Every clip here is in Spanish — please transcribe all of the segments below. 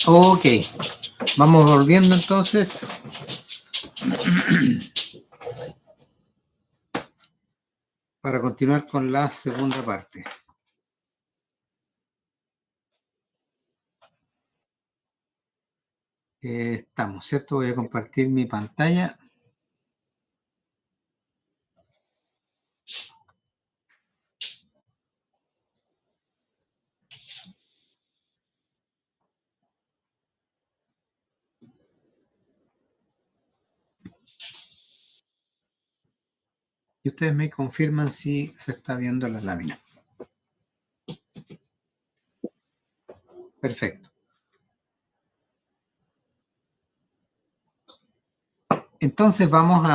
Ok, vamos volviendo entonces. Para continuar con la segunda parte. Estamos, ¿cierto? Voy a compartir mi pantalla. Y ustedes me confirman si se está viendo la lámina. Perfecto. Entonces vamos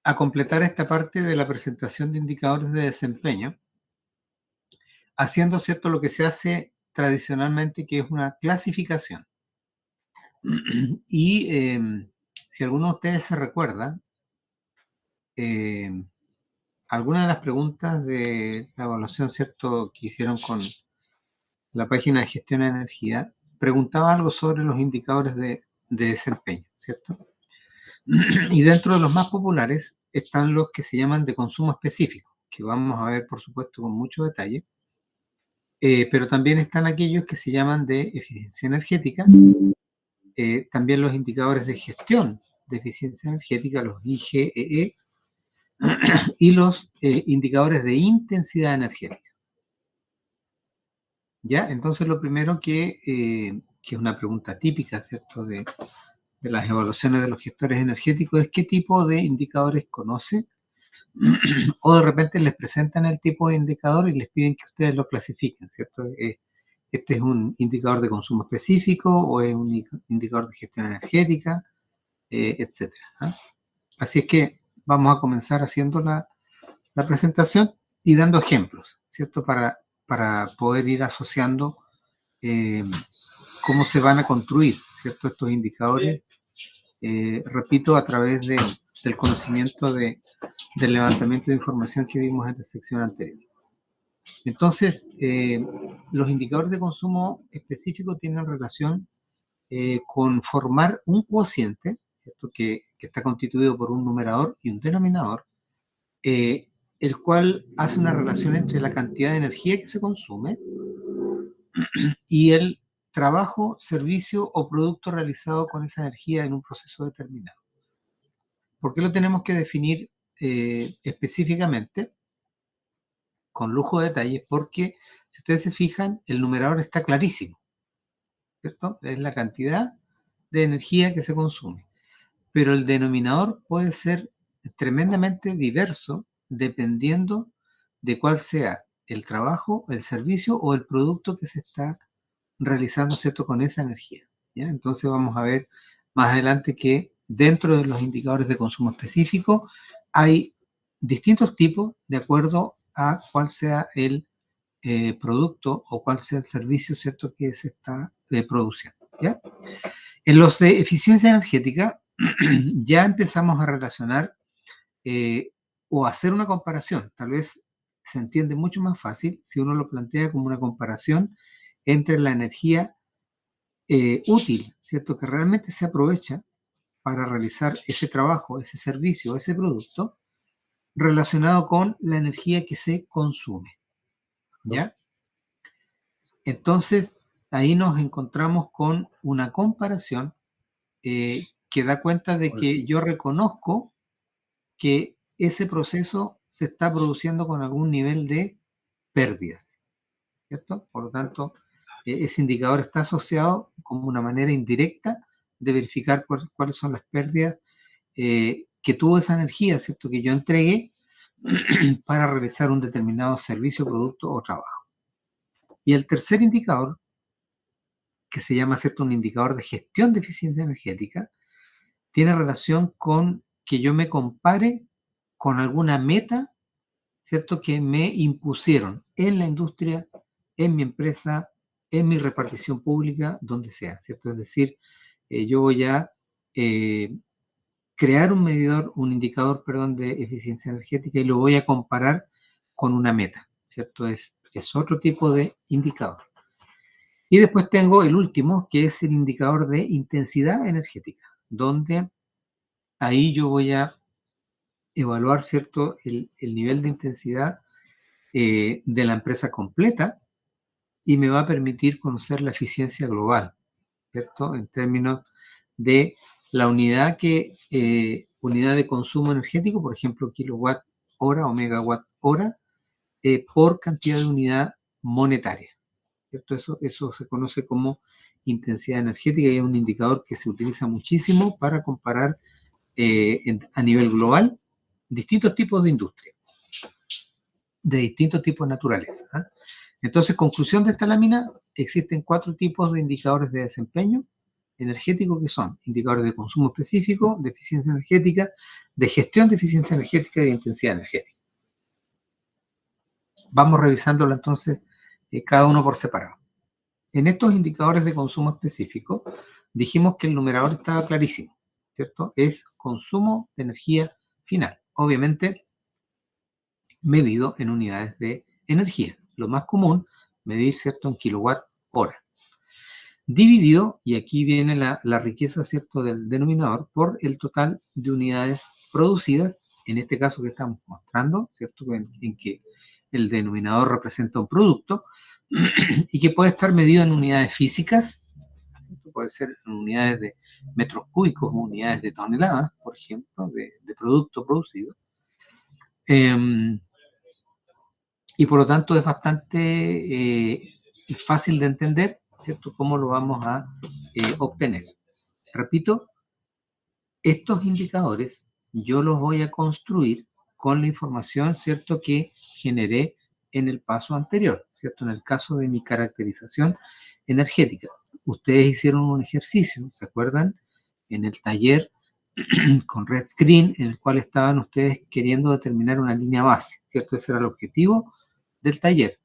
a completar esta parte de la presentación de indicadores de desempeño, haciendo, ¿cierto?, lo que se hace tradicionalmente, que es una clasificación. Y si alguno de ustedes se recuerda, algunas de las preguntas de la evaluación, ¿cierto?, que hicieron con la página de gestión de energía, preguntaba algo sobre los indicadores de desempeño, ¿cierto? Y dentro de los más populares están los que se llaman de consumo específico, que vamos a ver, por supuesto, con mucho detalle, pero también están aquellos que se llaman de eficiencia energética, también los indicadores de gestión de eficiencia energética, los IGEE, y los indicadores de intensidad energética. ¿Ya? Entonces, lo primero que es una pregunta típica, ¿cierto?, de las evaluaciones de los gestores energéticos, es qué tipo de indicadores conoce, o de repente les presentan el tipo de indicador y les piden que ustedes lo clasifiquen, ¿cierto? Este es un indicador de consumo específico o es un indicador de gestión energética, etcétera, ¿ah? Así es que vamos a comenzar haciendo la presentación y dando ejemplos, ¿cierto? Para poder ir asociando cómo se van a construir, ¿cierto?, estos indicadores, repito, a través del conocimiento del levantamiento de información que vimos en la sección anterior. Entonces, los indicadores de consumo específico tienen relación con formar un cociente, ¿cierto?, que está constituido por un numerador y un denominador, el cual hace una relación entre la cantidad de energía que se consume y el trabajo, servicio o producto realizado con esa energía en un proceso determinado. ¿Por qué lo tenemos que definir específicamente? Con lujo de detalles, porque si ustedes se fijan, el numerador está clarísimo, ¿cierto? Es la cantidad de energía que se consume. Pero el denominador puede ser tremendamente diverso dependiendo de cuál sea el trabajo, el servicio o el producto que se está realizando, ¿cierto?, con esa energía, ¿ya? Entonces vamos a ver más adelante que dentro de los indicadores de consumo específico hay distintos tipos de acuerdo a cuál sea el producto o cuál sea el servicio, ¿cierto?, que se está produciendo, ¿ya? En los de eficiencia energética ya empezamos a relacionar o hacer una comparación. Tal vez se entiende mucho más fácil si uno lo plantea como una comparación entre la energía útil, ¿cierto?, que realmente se aprovecha para realizar ese trabajo, ese servicio, ese producto, relacionado con la energía que se consume, ¿ya? Entonces, ahí nos encontramos con una comparación que da cuenta de que yo reconozco que ese proceso se está produciendo con algún nivel de pérdida, ¿cierto? Por lo tanto, ese indicador está asociado como una manera indirecta de verificar cuáles son las pérdidas que tuvo esa energía, ¿cierto?, que yo entregué para realizar un determinado servicio, producto o trabajo. Y el tercer indicador, que se llama, ¿cierto?, un indicador de gestión de eficiencia energética, tiene relación con que yo me compare con alguna meta, ¿cierto?, que me impusieron en la industria, en mi empresa, en mi repartición pública, donde sea, ¿cierto? Es decir, yo voy a crear un medidor, un indicador, perdón, de eficiencia energética y lo voy a comparar con una meta, ¿cierto? Es otro tipo de indicador. Y después tengo el último, que es el indicador de intensidad energética, donde ahí yo voy a evaluar, ¿cierto?, el nivel de intensidad de la empresa completa y me va a permitir conocer la eficiencia global, ¿cierto?, en términos de la unidad de consumo energético, por ejemplo, kilowatt hora o megawatt hora, por cantidad de unidad monetaria, ¿cierto? Eso se conoce como intensidad energética y es un indicador que se utiliza muchísimo para comparar a nivel global distintos tipos de industria, de distintos tipos de naturaleza. ¿Ah? Entonces, conclusión de esta lámina, existen 4 tipos de indicadores de desempeño energético que son indicadores de consumo específico, de eficiencia energética, de gestión de eficiencia energética y de intensidad energética. Vamos revisándolo entonces cada uno por separado. En estos indicadores de consumo específico, dijimos que el numerador estaba clarísimo, ¿cierto? Es consumo de energía final, obviamente medido en unidades de energía. Lo más común, medir, ¿cierto?, en kilowatt hora. Dividido, y aquí viene la riqueza, ¿cierto?, del denominador, por el total de unidades producidas, en este caso que estamos mostrando, ¿cierto?, en que el denominador representa un producto y que puede estar medido en unidades físicas, puede ser en unidades de metros cúbicos o unidades de toneladas, por ejemplo, de producto producido. Y por lo tanto es bastante fácil de entender, ¿cierto?, cómo lo vamos a obtener. Repito, estos indicadores yo los voy a construir con la información, ¿cierto?, que generé en el paso anterior, ¿cierto? En el caso de mi caracterización energética. Ustedes hicieron un ejercicio, ¿se acuerdan? En el taller con Red Screen, en el cual estaban ustedes queriendo determinar una línea base, ¿cierto? Ese era el objetivo del taller.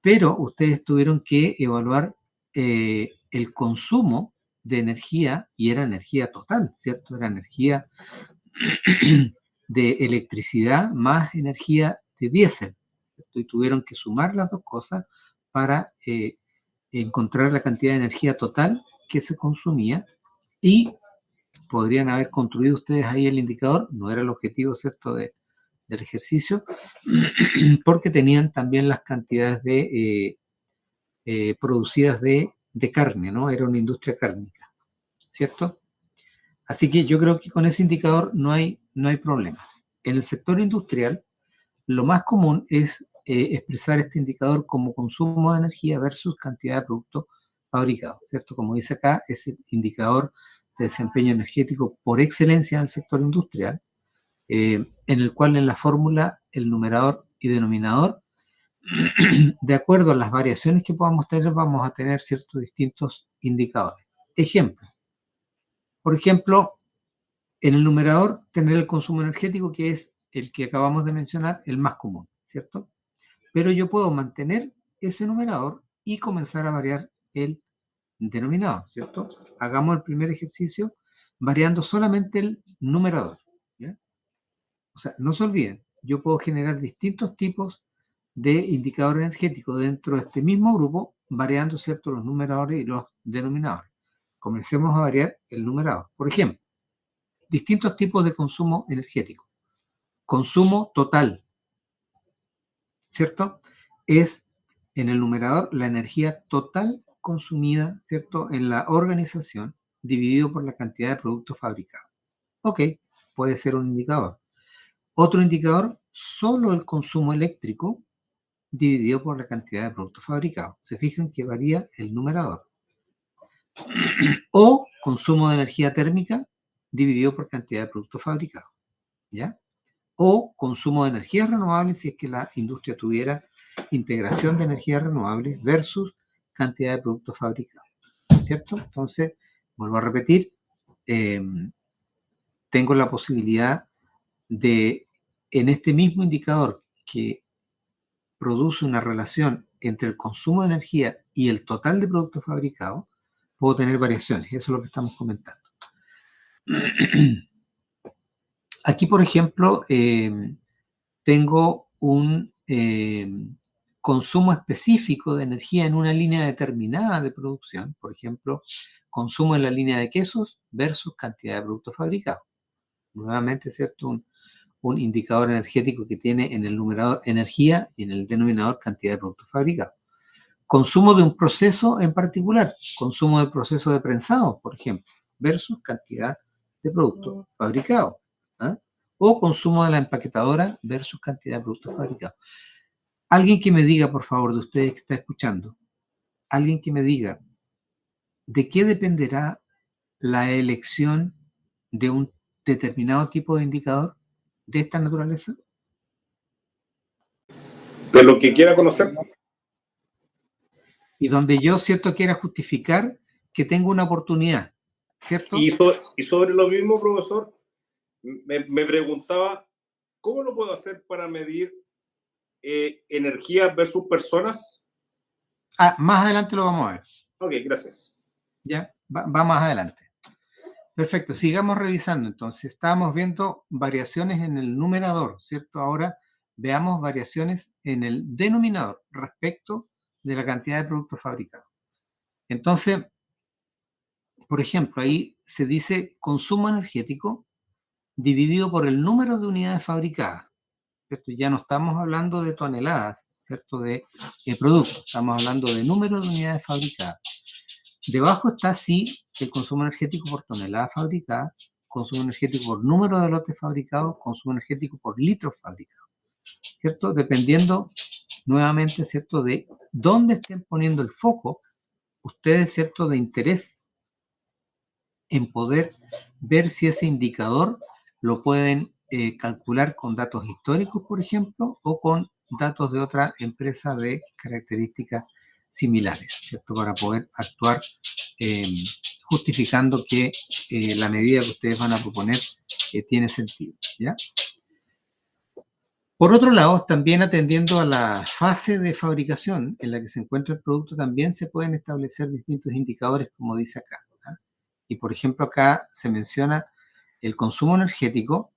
Pero ustedes tuvieron que evaluar el consumo de energía, y era energía total, ¿cierto? Era energía de electricidad más energía de diésel, ¿cierto? Y tuvieron que sumar las dos cosas para encontrar la cantidad de energía total que se consumía y podrían haber construido ustedes ahí el indicador, no era el objetivo, ¿cierto?, del ejercicio, porque tenían también las cantidades producidas de carne, ¿no? Era una industria cárnica, ¿cierto? Así que yo creo que con ese indicador no hay problema. En el sector industrial, lo más común es expresar este indicador como consumo de energía versus cantidad de producto fabricado, ¿cierto? Como dice acá, es el indicador de desempeño energético por excelencia en el sector industrial, en el cual en la fórmula el numerador y denominador, de acuerdo a las variaciones que podamos tener, vamos a tener ciertos distintos indicadores. Ejemplo, por ejemplo, en el numerador tener el consumo energético, que es el que acabamos de mencionar, el más común, ¿cierto? Pero yo puedo mantener ese numerador y comenzar a variar el denominador, ¿cierto? Hagamos el primer ejercicio variando solamente el numerador, ¿ya? O sea, no se olviden, yo puedo generar distintos tipos de indicador energético dentro de este mismo grupo, variando, ¿cierto?, los numeradores y los denominadores. Comencemos a variar el numerador. Por ejemplo, distintos tipos de consumo energético. Consumo total, ¿cierto? Es en el numerador la energía total consumida, ¿cierto?, en la organización, dividido por la cantidad de productos fabricados. Ok, puede ser un indicador. Otro indicador, solo el consumo eléctrico dividido por la cantidad de productos fabricados. Se fijan que varía el numerador. O consumo de energía térmica dividido por cantidad de productos fabricados, ¿ya? O consumo de energías renovables si es que la industria tuviera integración de energías renovables versus cantidad de productos fabricados, ¿cierto? Entonces, vuelvo a repetir, eh, tengo la posibilidad de, en este mismo indicador que produce una relación entre el consumo de energía y el total de productos fabricados, puedo tener variaciones. Eso es lo que estamos comentando. Aquí, por ejemplo, tengo un consumo específico de energía en una línea determinada de producción, por ejemplo, consumo en la línea de quesos versus cantidad de productos fabricados. Nuevamente, ¿cierto? Un indicador energético que tiene en el numerador energía y en el denominador cantidad de productos fabricados. Consumo de un proceso en particular, consumo del proceso de prensado, por ejemplo, versus cantidad de productos fabricados. ¿Ah? O consumo de la empaquetadora versus cantidad de productos fabricados. Alguien que me diga, por favor, de ustedes que está escuchando, alguien que me diga, ¿de qué dependerá la elección de un determinado tipo de indicador de esta naturaleza? De lo que quiera conocer. Y donde yo, ¿cierto?, quiera justificar que tengo una oportunidad, ¿cierto? Y sobre lo mismo, profesor, me preguntaba, ¿cómo lo puedo hacer para medir energía versus personas? Más adelante lo vamos a ver. Ok, gracias. Ya, va más adelante. Perfecto, sigamos revisando entonces. Estábamos viendo variaciones en el numerador, ¿cierto? Ahora veamos variaciones en el denominador respecto de la cantidad de productos fabricados. Entonces, por ejemplo, ahí se dice consumo energético dividido por el número de unidades fabricadas, ¿cierto? Ya no estamos hablando de toneladas, ¿cierto? De productos, estamos hablando de número de unidades fabricadas. Debajo está sí el consumo energético por tonelada fabricada, consumo energético por número de lotes fabricados, consumo energético por litros fabricados, ¿cierto? Dependiendo nuevamente, ¿cierto?, de dónde estén poniendo el foco ustedes, ¿cierto?, de interés en poder ver si ese indicador lo pueden calcular con datos históricos, por ejemplo, o con datos de otra empresa de características similares, ¿cierto?, para poder actuar justificando que la medida que ustedes van a proponer tiene sentido, ¿ya? Por otro lado, también atendiendo a la fase de fabricación en la que se encuentra el producto, también se pueden establecer distintos indicadores, como dice acá, ¿ah? Y por ejemplo, acá se menciona el consumo energético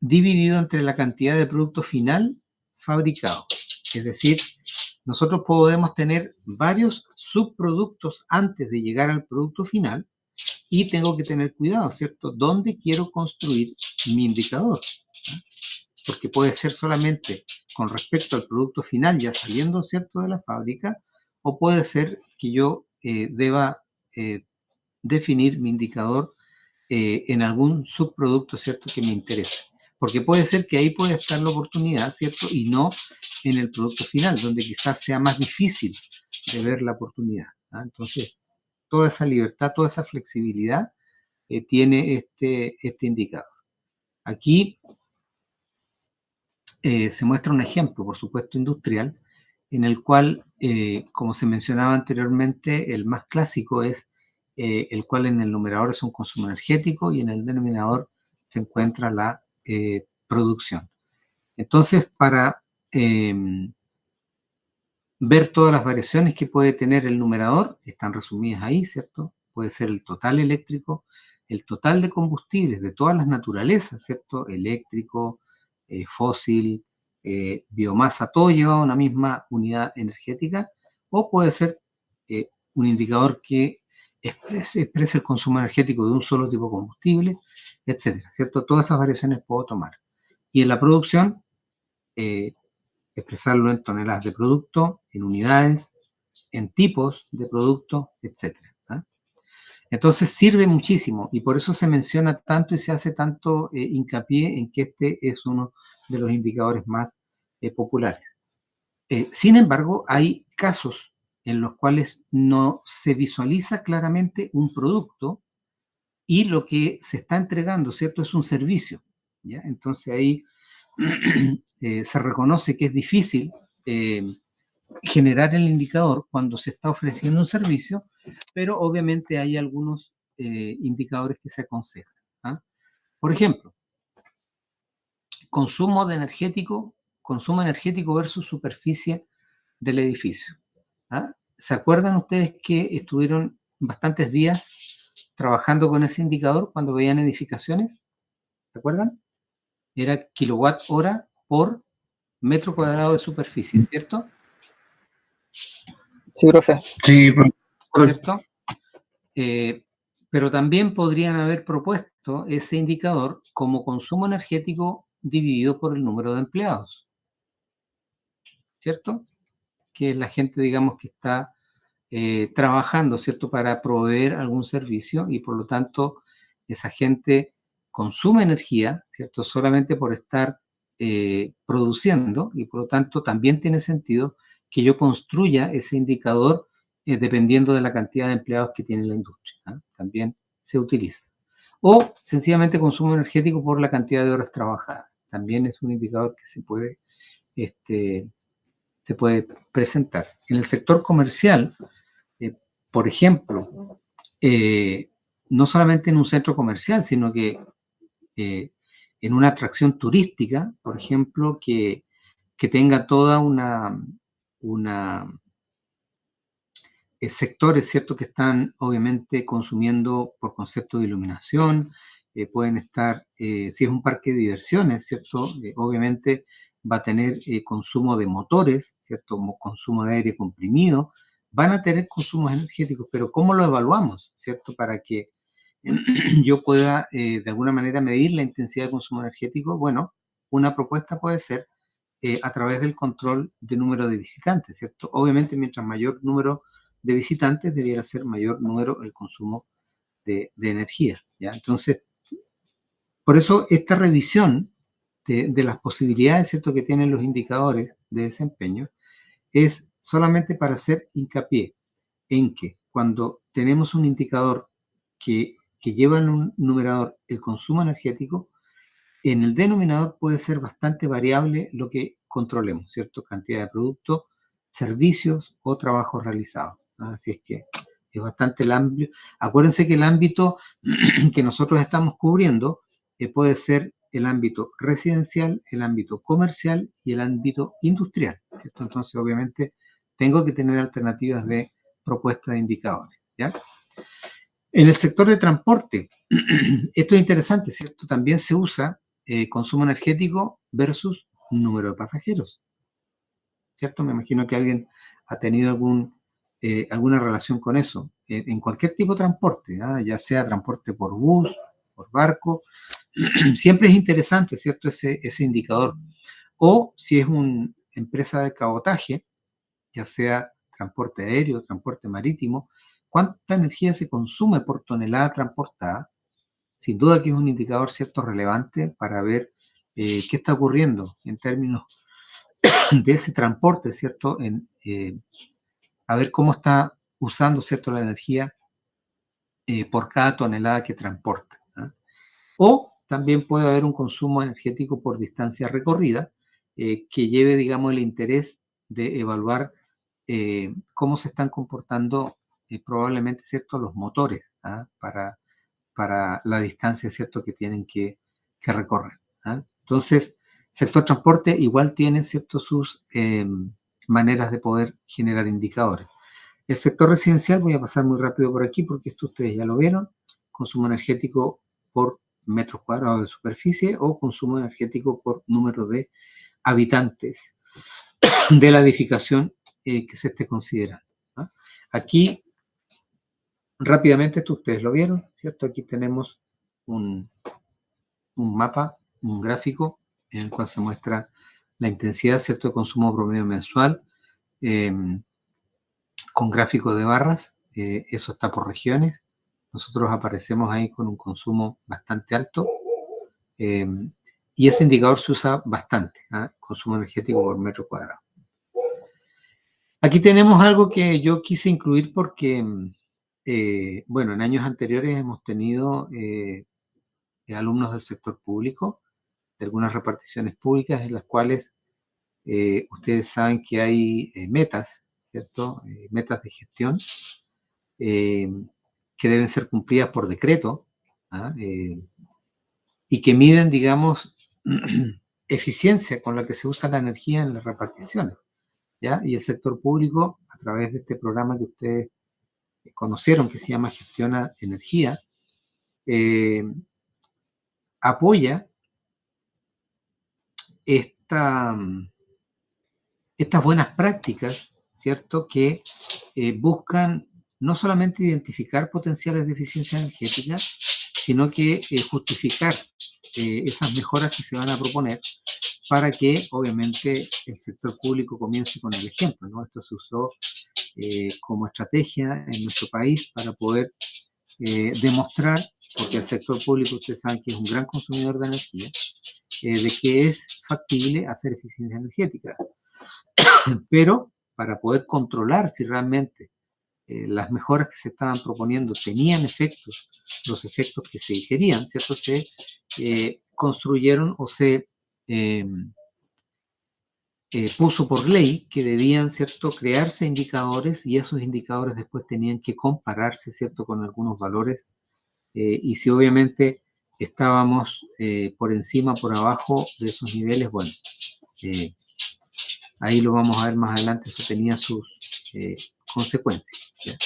dividido entre la cantidad de producto final fabricado. Es decir, nosotros podemos tener varios subproductos antes de llegar al producto final y tengo que tener cuidado, ¿cierto? ¿Dónde quiero construir mi indicador? ¿Ah? Porque puede ser solamente con respecto al producto final ya saliendo, ¿cierto?, de la fábrica, o puede ser que yo deba definir mi indicador en algún subproducto, ¿cierto?, que me interese. Porque puede ser que ahí pueda estar la oportunidad, ¿cierto?, y no en el producto final, donde quizás sea más difícil de ver la oportunidad, ¿ah? Entonces, toda esa libertad, toda esa flexibilidad tiene este indicador. Aquí se muestra un ejemplo, por supuesto, industrial, en el cual, como se mencionaba anteriormente, el más clásico es el cual en el numerador es un consumo energético y en el denominador se encuentra la producción. Entonces, para ver todas las variaciones que puede tener el numerador, están resumidas ahí, ¿cierto? Puede ser el total eléctrico, el total de combustibles de todas las naturalezas, ¿cierto? Eléctrico, fósil, biomasa, todo llevado a una misma unidad energética, o puede ser un indicador que exprese el consumo energético de un solo tipo de combustible, etcétera, ¿cierto? Todas esas variaciones puedo tomar. Y en la producción, expresarlo en toneladas de producto, en unidades, en tipos de producto, etcétera, ¿ah? Entonces sirve muchísimo y por eso se menciona tanto y se hace tanto hincapié en que este es uno de los indicadores más populares. Sin embargo, hay casos en los cuales no se visualiza claramente un producto y lo que se está entregando, ¿cierto?, es un servicio, ¿ya? Entonces ahí se reconoce que es difícil generar el indicador cuando se está ofreciendo un servicio, pero obviamente hay algunos indicadores que se aconsejan, ¿ah? Por ejemplo, consumo energético versus superficie del edificio, ¿ah? ¿Se acuerdan ustedes que estuvieron bastantes días trabajando con ese indicador cuando veían edificaciones? ¿Se acuerdan? Era kilowatt hora por metro cuadrado de superficie, ¿cierto? Sí, profe. Sí, ¿Cierto? Pero también podrían haber propuesto ese indicador como consumo energético dividido por el número de empleados, ¿cierto? Que es la gente, digamos, que está trabajando, ¿cierto?, para proveer algún servicio y por lo tanto esa gente consume energía, ¿cierto?, solamente por estar produciendo y por lo tanto también tiene sentido que yo construya ese indicador dependiendo de la cantidad de empleados que tiene la industria, ¿eh? También se utiliza. O sencillamente consumo energético por la cantidad de horas trabajadas. También es un indicador que se puede presentar. En el sector comercial, por ejemplo, no solamente en un centro comercial, sino que en una atracción turística, por ejemplo, que tenga toda una sectores, ¿cierto?, que están obviamente consumiendo por concepto de iluminación, pueden estar, si es un parque de diversiones, ¿cierto?, obviamente va a tener consumo de motores, ¿cierto?, consumo de aire comprimido, van a tener consumos energéticos, pero ¿cómo lo evaluamos, ¿cierto?, para que yo pueda de alguna manera medir la intensidad de consumo energético? Bueno, una propuesta puede ser a través del control de número de visitantes, ¿cierto? Obviamente, mientras mayor número de visitantes, debiera ser mayor número el consumo de energía, ¿ya? Entonces, por eso esta revisión de las posibilidades, ¿cierto?, que tienen los indicadores de desempeño es solamente para hacer hincapié en que cuando tenemos un indicador que lleva en un numerador el consumo energético, en el denominador puede ser bastante variable lo que controlemos, ¿cierto? Cantidad de productos, servicios o trabajos realizados. ¿No? Así es que es bastante amplio. Acuérdense que el ámbito que nosotros estamos cubriendo puede ser el ámbito residencial, el ámbito comercial y el ámbito industrial, ¿cierto? Entonces, obviamente, tengo que tener alternativas de propuesta de indicadores, ¿ya? En el sector de transporte, esto es interesante, ¿cierto? También se usa consumo energético versus número de pasajeros, ¿cierto? Me imagino que alguien ha tenido alguna relación con eso. En cualquier tipo de transporte, ¿ah? Ya sea transporte por bus, por barco, siempre es interesante, ¿cierto? Ese indicador. O si es una empresa de cabotaje, ya sea transporte aéreo, transporte marítimo, cuánta energía se consume por tonelada transportada. Sin duda que es un indicador, ¿cierto?, relevante para ver qué está ocurriendo en términos de ese transporte, ¿cierto?, a ver cómo está usando, ¿cierto?, la energía por cada tonelada que transporta, ¿no? O también puede haber un consumo energético por distancia recorrida que lleve, digamos, el interés de evaluar cómo se están comportando probablemente, ¿cierto?, los motores, ¿ah? Para la distancia, ¿cierto?, que tienen que recorrer, ¿ah? Entonces, sector transporte igual tiene, ¿cierto?, sus maneras de poder generar indicadores. El sector residencial, voy a pasar muy rápido por aquí porque esto ustedes ya lo vieron, consumo energético por metros cuadrados de superficie o consumo energético por número de habitantes de la edificación que se esté considerando, ¿no? Aquí, rápidamente, esto ustedes lo vieron, ¿cierto? Aquí tenemos un mapa, un gráfico en el cual se muestra la intensidad, ¿cierto?, de consumo promedio mensual con gráfico de barras. Eso está por regiones. Nosotros aparecemos ahí con un consumo bastante alto y ese indicador se usa bastante, ¿eh? Consumo energético por metro cuadrado. Aquí tenemos algo que yo quise incluir porque, bueno, en años anteriores hemos tenido alumnos del sector público, de algunas reparticiones públicas en las cuales ustedes saben que hay metas, ¿cierto? Metas de gestión que deben ser cumplidas por decreto, ¿ah? Y que miden, digamos, eficiencia con la que se usa la energía en las reparticiones, ¿ya? Y el sector público, a través de este programa que ustedes conocieron, que se llama Gestiona Energía, apoya esta estas buenas prácticas, ¿cierto? Que buscan no solamente identificar potenciales de eficiencia energética, sino que justificar esas mejoras que se van a proponer para que, obviamente, el sector público comience con el ejemplo, ¿no? Esto se usó como estrategia en nuestro país para poder demostrar, porque el sector público, ustedes saben que es un gran consumidor de energía, de que es factible hacer eficiencia energética. Pero para poder controlar si realmente las mejoras que se estaban proponiendo tenían efectos, los efectos que se querían, ¿cierto? Se construyeron o se puso por ley que debían, ¿cierto?, crearse indicadores y esos indicadores después tenían que compararse, ¿cierto?, con algunos valores y si obviamente estábamos por encima, por abajo de esos niveles, bueno, ahí lo vamos a ver más adelante, eso tenía sus consecuencias. ¿Ya?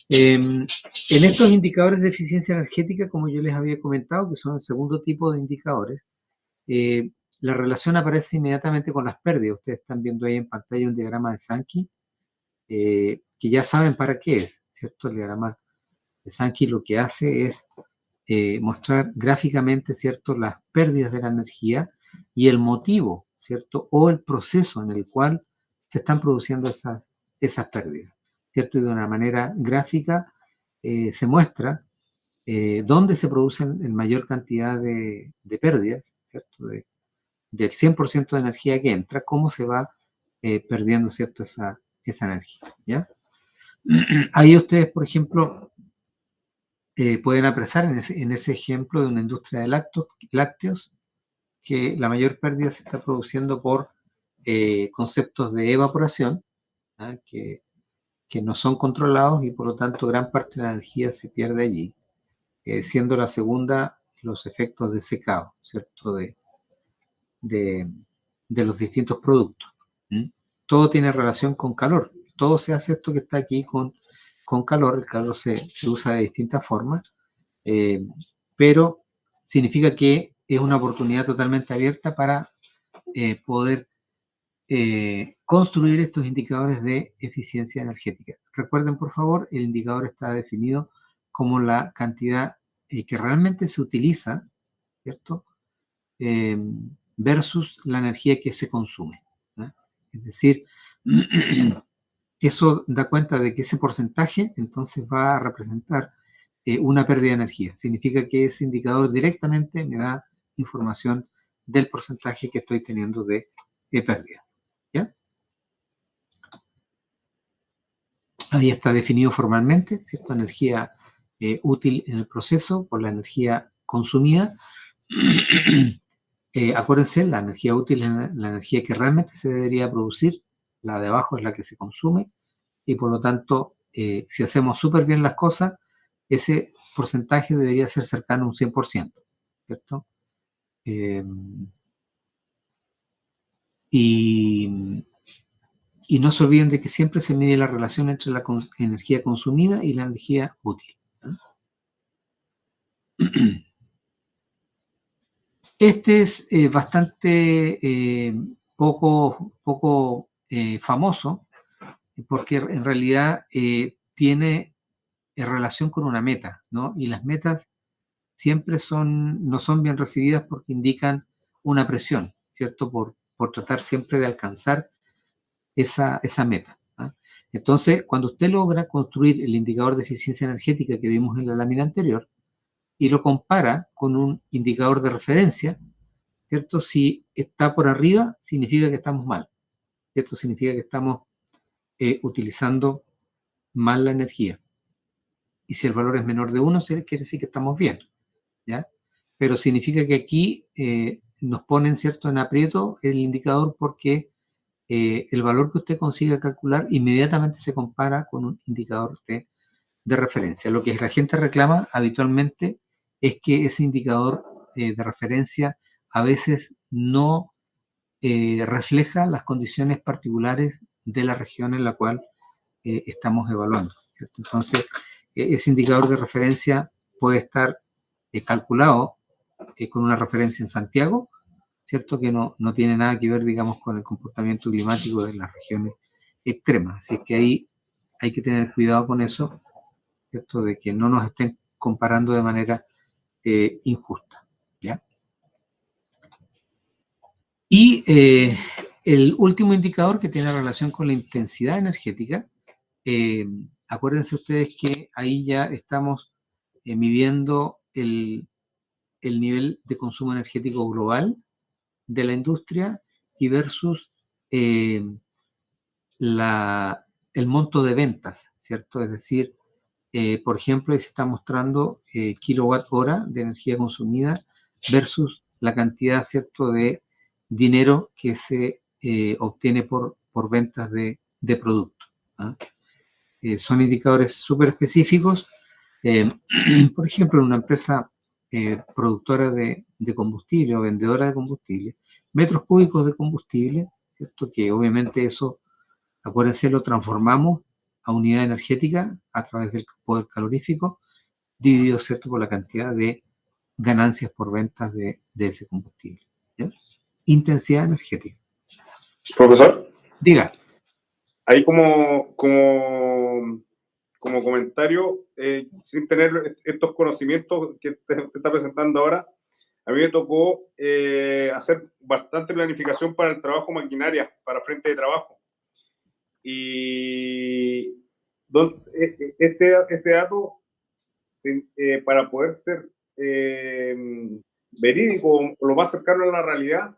En estos indicadores de eficiencia energética, como yo les había comentado, que son el segundo tipo de indicadores, la relación aparece inmediatamente con las pérdidas. Ustedes están viendo ahí en pantalla un diagrama de Sankey, que ya saben para qué es, ¿cierto? El diagrama de Sankey lo que hace es mostrar gráficamente, ¿cierto?, las pérdidas de la energía y el motivo, ¿cierto?, o el proceso en el cual se están produciendo esas pérdidas, ¿cierto? Y de una manera gráfica se muestra dónde se producen en mayor cantidad de pérdidas, ¿cierto?, del 100% de energía que entra, cómo se va perdiendo, ¿cierto?, esa energía, ¿ya? Ahí ustedes, por ejemplo, pueden apreciar en ese ejemplo de una industria de lácteos que la mayor pérdida se está produciendo por conceptos de evaporación, ¿ah? Que no son controlados y por lo tanto gran parte de la energía se pierde allí, siendo la segunda los efectos de secado, ¿cierto? De, de los distintos productos. ¿Mm? Todo tiene relación con calor. Todo se hace esto que está aquí con calor. El calor se usa de distintas formas, pero significa que es una oportunidad totalmente abierta para poder construir estos indicadores de eficiencia energética. Recuerden, por favor, el indicador está definido como la cantidad que realmente se utiliza, ¿cierto? Versus la energía que se consume, ¿no? Es decir, eso da cuenta de que ese porcentaje entonces va a representar una pérdida de energía. Significa que ese indicador directamente me da información del porcentaje que estoy teniendo de pérdida. ¿Ya? Ahí está definido formalmente, ¿cierto? Energía útil en el proceso por la energía consumida. Acuérdense, la energía útil es la energía que realmente se debería producir, la de abajo es la que se consume, y por lo tanto, si hacemos súper bien las cosas, ese porcentaje debería ser cercano a un 100%, ¿cierto? Y no se olviden de que siempre se mide la relación entre la energía consumida y la energía útil, ¿no? Este es bastante poco famoso, porque en realidad tiene relación con una meta, ¿no? Y las metas siempre no son bien recibidas porque indican una presión, ¿cierto? Por tratar siempre de alcanzar esa meta, ¿no? Entonces, cuando usted logra construir el indicador de eficiencia energética que vimos en la lámina anterior y lo compara con un indicador de referencia, ¿cierto? Si está por arriba, significa que estamos mal. Esto significa que estamos utilizando mal la energía. Y si el valor es menor de 1, quiere decir que estamos bien, ¿ya? Pero significa que aquí nos ponen, ¿cierto?, en aprieto el indicador porque el valor que usted consiga calcular inmediatamente se compara con un indicador de referencia. Lo que la gente reclama habitualmente es que ese indicador de referencia a veces no refleja las condiciones particulares de la región en la cual estamos evaluando, ¿cierto? Entonces, ese indicador de referencia puede estar calculado con una referencia en Santiago, ¿cierto? Que no tiene nada que ver, digamos, con el comportamiento climático de las regiones extremas. Así que ahí hay que tener cuidado con eso, ¿cierto? De que no nos estén comparando de manera injusta, ¿ya? Y el último indicador que tiene relación con la intensidad energética, acuérdense ustedes que ahí ya estamos midiendo el nivel de consumo energético global de la industria y versus eh, el monto de ventas, ¿cierto? Es decir, por ejemplo, ahí se está mostrando kilowatt hora de energía consumida versus la cantidad, ¿cierto?, de dinero que se obtiene por ventas de productos. ¿Ah? Son indicadores súper específicos. Eh, por ejemplo, en una empresa productora de combustible o vendedora de combustible, metros cúbicos de combustible, ¿cierto? Que obviamente eso, acuérdense, lo transformamos a unidad energética a través del poder calorífico, dividido, ¿cierto?, por la cantidad de ganancias por ventas de ese combustible. ¿Ya? Intensidad energética. Profesor, Diga. ahí como comentario, sin tener estos conocimientos que te está presentando ahora, a mí me tocó hacer bastante planificación para el trabajo maquinaria, para frente de trabajo. Y este dato, para poder ser verídico o lo más cercano a la realidad,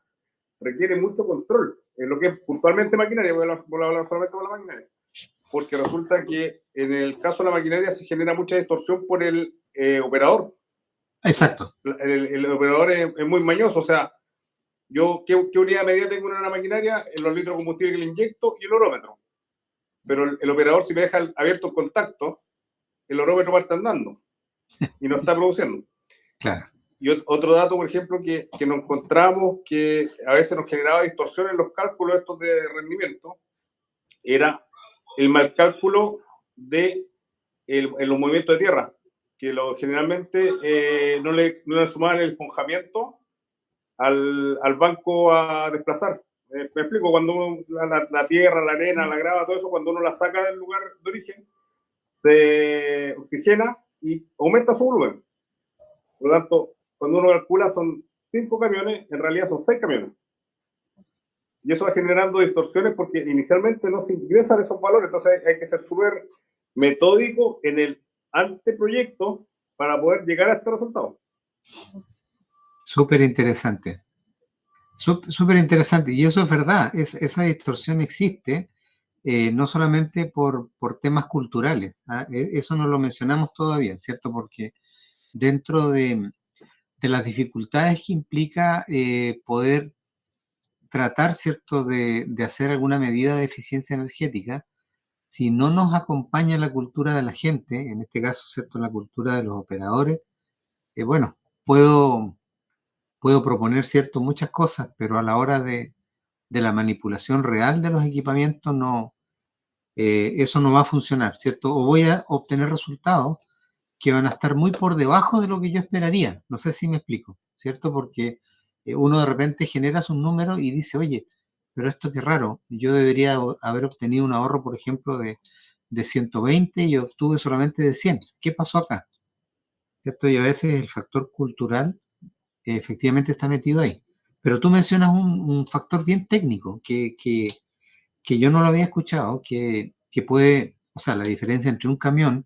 requiere mucho control en lo que es puntualmente maquinaria. Voy a hablar solamente de la maquinaria. Porque resulta que en el caso de la maquinaria se genera mucha distorsión por el operador. Exacto. El operador es muy mañoso, o sea, yo, ¿qué unidad de medida tengo en una maquinaria? En los litros de combustible que le inyecto y el orómetro. Pero el operador, si me deja abierto el contacto, el orómetro va a estar andando y no está produciendo. Claro. Y otro dato, por ejemplo, que nos encontramos que a veces nos generaba distorsión en los cálculos estos de rendimiento, era el mal cálculo de los movimientos de tierra, que generalmente no le sumaban el esponjamiento al banco a desplazar. Me explico, cuando uno, la tierra, la arena, la grava, todo eso, cuando uno la saca del lugar de origen, se oxigena y aumenta su volumen. Por lo tanto, cuando uno calcula son 5 camiones, en realidad son 6 camiones. Y eso va generando distorsiones porque inicialmente no se ingresan esos valores, entonces hay que ser súper metódico en el anteproyecto para poder llegar a este resultado. Súper interesante. Súper interesante. Y eso es verdad, esa distorsión existe, no solamente por temas culturales. ¿Ah? Eso no lo mencionamos todavía, ¿cierto? Porque dentro de las dificultades que implica poder tratar, ¿cierto?, de hacer alguna medida de eficiencia energética, si no nos acompaña la cultura de la gente, en este caso, ¿cierto?, la cultura de los operadores, bueno, puedo proponer, ¿cierto?, muchas cosas, pero a la hora de la manipulación real de los equipamientos, no, eso no va a funcionar, ¿cierto? O voy a obtener resultados que van a estar muy por debajo de lo que yo esperaría. No sé si me explico, ¿cierto? Porque uno de repente genera sus números y dice, oye, pero esto qué raro, yo debería haber obtenido un ahorro, por ejemplo, de 120 y obtuve solamente de 100. ¿Qué pasó acá? ¿Cierto? Y a veces el factor cultural efectivamente está metido ahí. Pero tú mencionas un factor bien técnico que yo no lo había escuchado, que puede, o sea, la diferencia entre un camión,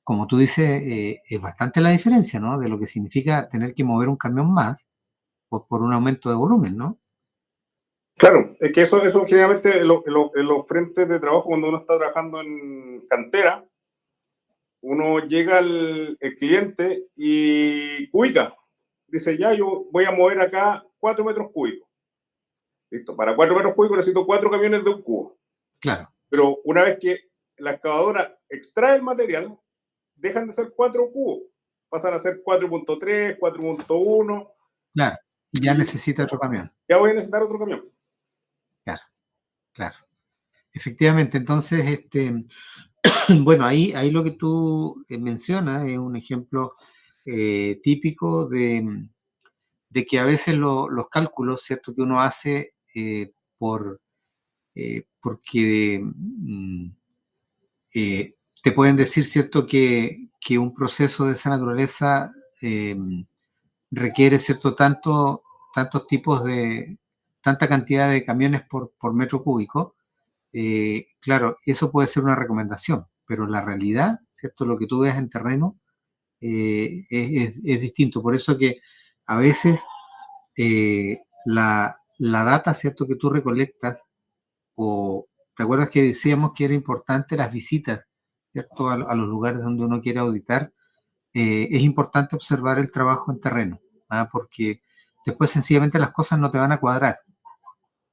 como tú dices, es bastante la diferencia, ¿no? De lo que significa tener que mover un camión más por un aumento de volumen, ¿no? Claro, es que eso generalmente en los frentes de trabajo, cuando uno está trabajando en cantera, uno llega al cliente y ubica. Dice, ya, yo voy a mover acá 4 metros cúbicos. Listo, para 4 metros cúbicos necesito 4 camiones de un cubo. Claro. Pero una vez que la excavadora extrae el material, dejan de ser 4 cubos. Pasan a ser 4.3, 4.1. Claro, ya necesita otro camión. Ya voy a necesitar otro camión. Claro, claro. Efectivamente, entonces, bueno, ahí lo que tú mencionas es un ejemplo típico de que a veces los cálculos, ¿cierto?, que uno hace porque te pueden decir, ¿cierto?, que un proceso de esa naturaleza requiere, ¿cierto?, tantos tipos tanta cantidad de camiones por metro cúbico. Claro, eso puede ser una recomendación, pero la realidad, ¿cierto?, lo que tú ves en terreno es distinto. Por eso que a veces la data, ¿cierto?, que tú recolectas, o te acuerdas que decíamos que era importante las visitas, ¿cierto?, a los lugares donde uno quiere auditar. Es importante observar el trabajo en terreno, porque después sencillamente las cosas no te van a cuadrar.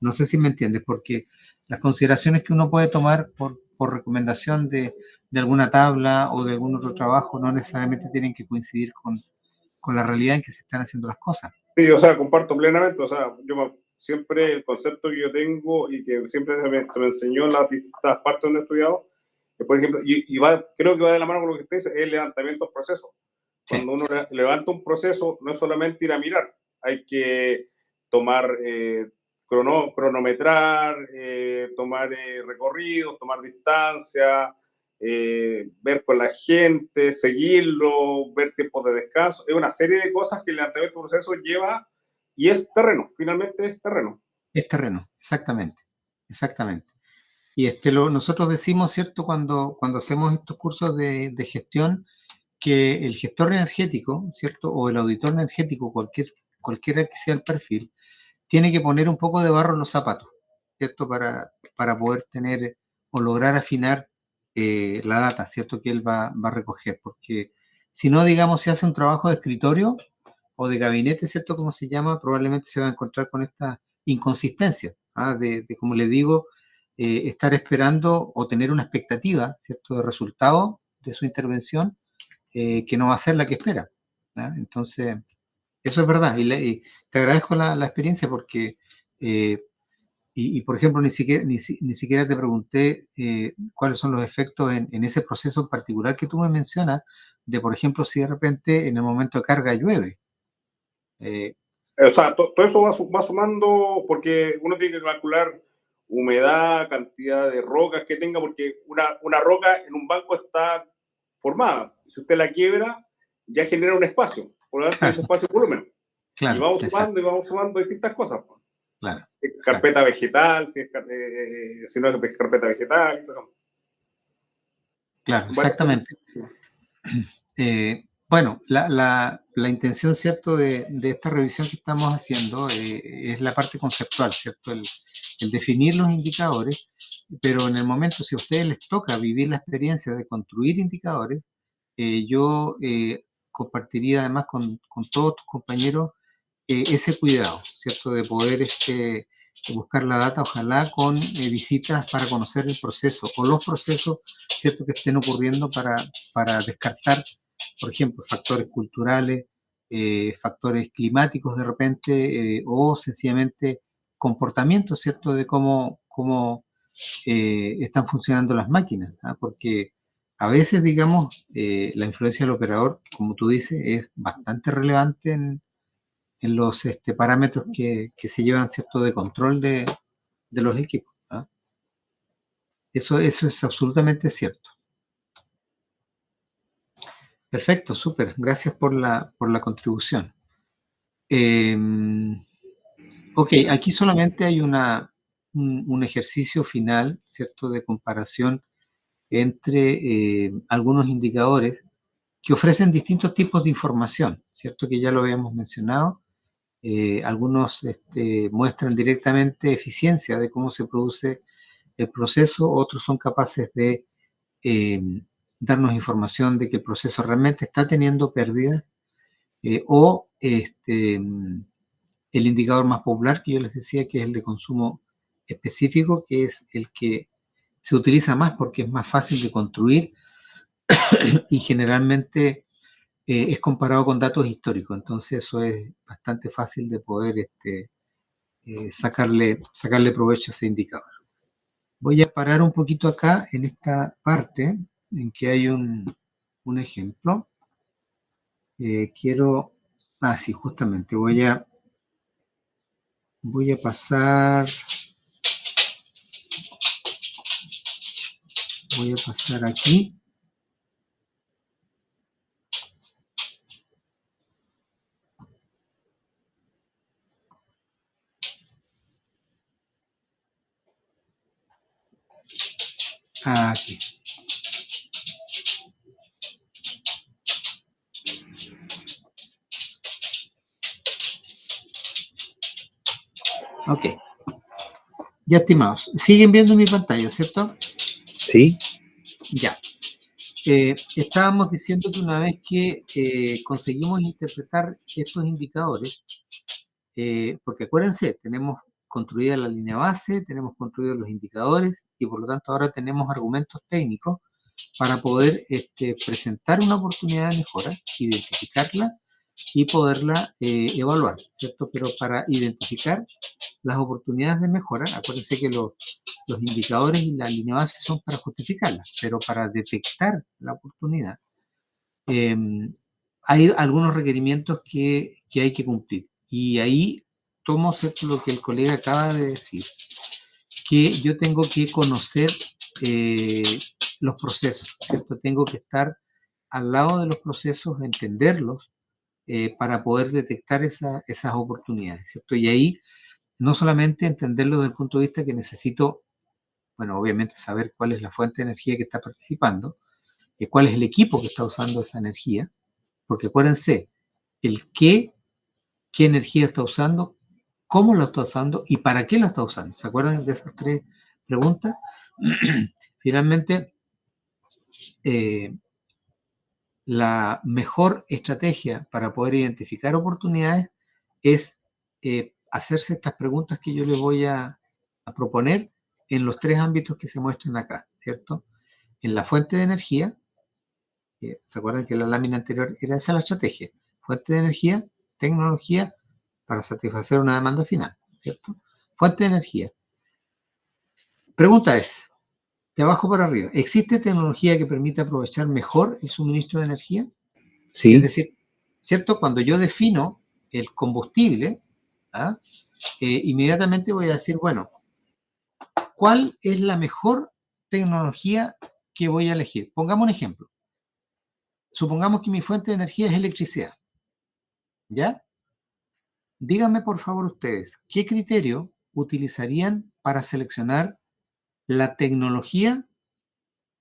No sé si me entiendes, porque las consideraciones que uno puede tomar por recomendación de alguna tabla o de algún otro trabajo no necesariamente tienen que coincidir con la realidad en que se están haciendo las cosas. Sí, o sea, comparto plenamente, o sea, siempre el concepto que yo tengo y que siempre se me enseñó en las distintas partes donde he estudiado, que por ejemplo, creo que va de la mano con lo que usted dice, es el levantamiento del proceso. Cuando Sí. uno levanta un proceso, no es solamente ir a mirar, hay que tomar, cronometrar, tomar recorridos, tomar distancia, ver con la gente, seguirlo, ver tiempos de descanso. Es una serie de cosas que el levantamiento del proceso lleva y es terreno, finalmente es terreno. Es terreno, exactamente, exactamente. Y nosotros decimos, ¿cierto?, cuando hacemos estos cursos de gestión, que el gestor energético, ¿cierto?, o el auditor energético, cualquiera que sea el perfil, tiene que poner un poco de barro en los zapatos, ¿cierto?, para poder tener o lograr afinar la data, ¿cierto?, que él va a recoger. Porque si no, digamos, si hace un trabajo de escritorio o de gabinete, ¿cierto?, como se llama, probablemente se va a encontrar con esta inconsistencia, como le digo, estar esperando o tener una expectativa, ¿cierto?, de resultado de su intervención, que no va a ser la que espera. Entonces, eso es verdad. Y te agradezco la experiencia porque, por ejemplo, ni siquiera te pregunté cuáles son los efectos en ese proceso en particular que tú me mencionas, de, por ejemplo, si de repente en el momento de carga llueve. O sea, todo eso va sumando porque uno tiene que calcular humedad, cantidad de rocas que tenga, porque una roca en un banco está formada. Si usted la quiebra, ya genera un espacio. Por lo tanto, ese espacio es volumen. Y Claro, exacto, vamos sumando distintas cosas. claro, exacto, Carpeta vegetal, si no es carpeta vegetal. claro, Varias cosas. exactamente. Bueno, la intención, ¿cierto?, de esta revisión que estamos haciendo es la parte conceptual, ¿cierto?, el definir los indicadores, pero en el momento, si a ustedes les toca vivir la experiencia de construir indicadores, yo compartiría además con todos tus compañeros ese cuidado, ¿cierto?, de poder buscar la data, ojalá con visitas para conocer el proceso o los procesos, ¿cierto?, que estén ocurriendo para descartar, por ejemplo, factores culturales, factores climáticos de repente, o sencillamente comportamientos, ¿cierto?, de cómo están funcionando las máquinas, porque a veces, digamos, la influencia del operador, como tú dices, es bastante relevante en los parámetros que se llevan, ¿cierto?, de control de los equipos. Eso es absolutamente cierto. Perfecto, súper. Gracias por la contribución. Ok, aquí solamente hay un ejercicio final, ¿cierto?, de comparación entre algunos indicadores que ofrecen distintos tipos de información, ¿cierto?, que ya lo habíamos mencionado. Algunos muestran directamente eficiencia de cómo se produce el proceso, otros son capaces de eh, darnos información de que el proceso realmente está teniendo pérdidas, o el indicador más popular que yo les decía, que es el de consumo específico, que es el que se utiliza más porque es más fácil de construir y generalmente es comparado con datos históricos. Entonces eso es bastante fácil de poder sacarle provecho a ese indicador. Voy a parar un poquito acá en esta parte en que hay un ejemplo. Quiero Sí, justamente voy a pasar aquí. Aquí. Ok. Ya, estimados. Siguen viendo mi pantalla, ¿cierto? Sí. Ya. Estábamos diciendo que una vez que conseguimos interpretar estos indicadores, porque acuérdense, tenemos construida la línea base, tenemos construidos los indicadores y por lo tanto ahora tenemos argumentos técnicos para poder presentar una oportunidad de mejora, identificarla y poderla evaluar, ¿cierto? Pero para identificar las oportunidades de mejora, acuérdense que los indicadores y la línea base son para justificarlas, pero para detectar la oportunidad hay algunos requerimientos que hay que cumplir. Y ahí tomo, ¿cierto?, lo que el colega acaba de decir, que yo tengo que conocer los procesos, ¿cierto? Tengo que estar al lado de los procesos, entenderlos, para poder detectar esas oportunidades, ¿cierto? Y ahí no solamente entenderlo desde el punto de vista que necesito, bueno, obviamente saber cuál es la fuente de energía que está participando, cuál es el equipo que está usando esa energía, porque acuérdense, el qué energía está usando, cómo la está usando y para qué la está usando. ¿Se acuerdan de esas tres preguntas? Finalmente, la mejor estrategia para poder identificar oportunidades es hacerse estas preguntas que yo les voy a proponer en los tres ámbitos que se muestran acá, ¿cierto? En la fuente de energía, ¿se acuerdan que la lámina anterior era esa la estrategia? Fuente de energía, tecnología, para satisfacer una demanda final, ¿cierto? Fuente de energía. Pregunta es, de abajo para arriba, ¿existe tecnología que permita aprovechar mejor el suministro de energía? Sí. Es decir, ¿cierto? Cuando yo defino el combustible, inmediatamente voy a decir, bueno, ¿cuál es la mejor tecnología que voy a elegir? Pongamos un ejemplo. Supongamos que mi fuente de energía es electricidad, ¿ya? Díganme, por favor, ustedes, ¿qué criterio utilizarían para seleccionar la tecnología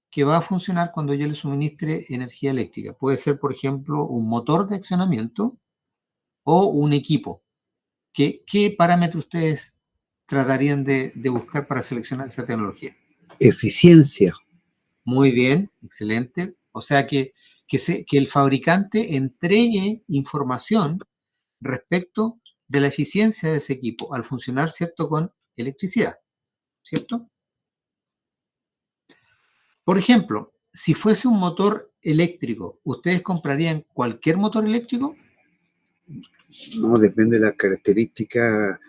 que va a funcionar cuando yo le suministre energía eléctrica? Puede ser, por ejemplo, un motor de accionamiento o un equipo. ¿Qué parámetros ustedes tratarían de buscar para seleccionar esa tecnología? Eficiencia. Muy bien, excelente. O sea que el fabricante entregue información respecto de la eficiencia de ese equipo al funcionar, ¿cierto?, con electricidad, ¿cierto? Por ejemplo, si fuese un motor eléctrico, ¿ustedes comprarían cualquier motor eléctrico? No, depende de las características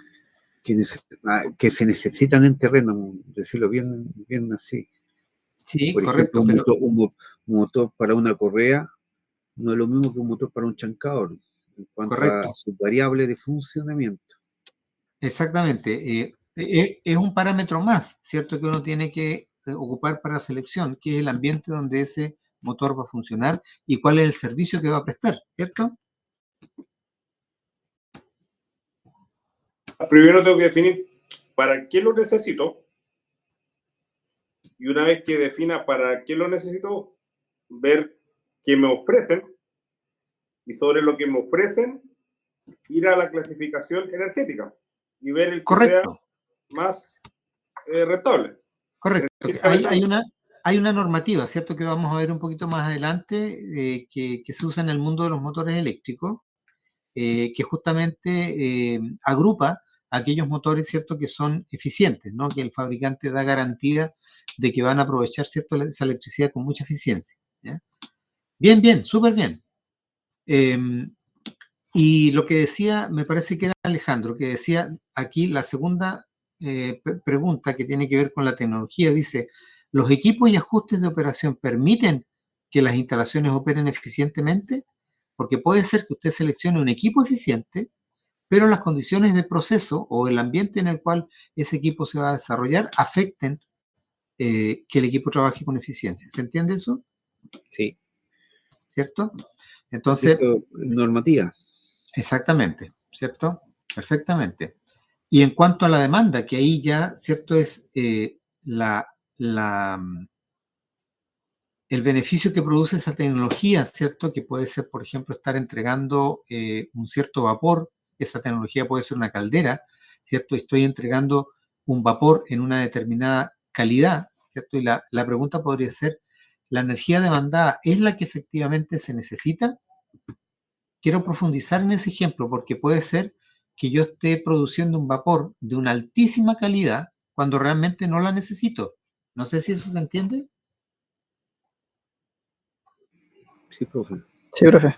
que se necesitan en terreno, decirlo bien así. Sí, Por correcto. ejemplo, un motor para una correa no es lo mismo que un motor para un chancador, en cuanto a Correcto. sus variables de funcionamiento. Exactamente. Es un parámetro más, ¿cierto?, que uno tiene que ocupar para la selección, que es el ambiente donde ese motor va a funcionar y cuál es el servicio que va a prestar, ¿cierto? Primero tengo que definir para qué lo necesito. Y una vez que defina para qué lo necesito, ver qué me ofrecen. Y sobre lo que me ofrecen, ir a la clasificación energética y ver el que Correcto. sea más rentable. Correcto. Hay una normativa, ¿cierto?, que vamos a ver un poquito más adelante, que se usa en el mundo de los motores eléctricos, que justamente agrupa aquellos motores, ¿cierto?, que son eficientes, ¿no?, que el fabricante da garantía de que van a aprovechar, ¿cierto?, esa electricidad con mucha eficiencia, ¿ya? Bien, súper bien. Y lo que decía, me parece que era Alejandro, que decía aquí la segunda pregunta que tiene que ver con la tecnología, dice, ¿los equipos y ajustes de operación permiten que las instalaciones operen eficientemente? porque puede ser que usted seleccione un equipo eficiente, pero las condiciones de proceso o el ambiente en el cual ese equipo se va a desarrollar afecten que el equipo trabaje con eficiencia. ¿Se entiende eso? Sí. ¿Cierto? Entonces, normativa. Exactamente, ¿cierto? Perfectamente. Y en cuanto a la demanda, que ahí ya, ¿cierto? Es el beneficio que produce esa tecnología, ¿cierto? Que puede ser, por ejemplo, estar entregando un cierto vapor. Esa tecnología puede ser una caldera, ¿cierto? Estoy entregando un vapor en una determinada calidad, ¿cierto? Y la pregunta podría ser, ¿la energía demandada es la que efectivamente se necesita? Quiero profundizar en ese ejemplo porque puede ser que yo esté produciendo un vapor de una altísima calidad cuando realmente no la necesito. No sé si eso se entiende. Sí, profe. Sí, profe.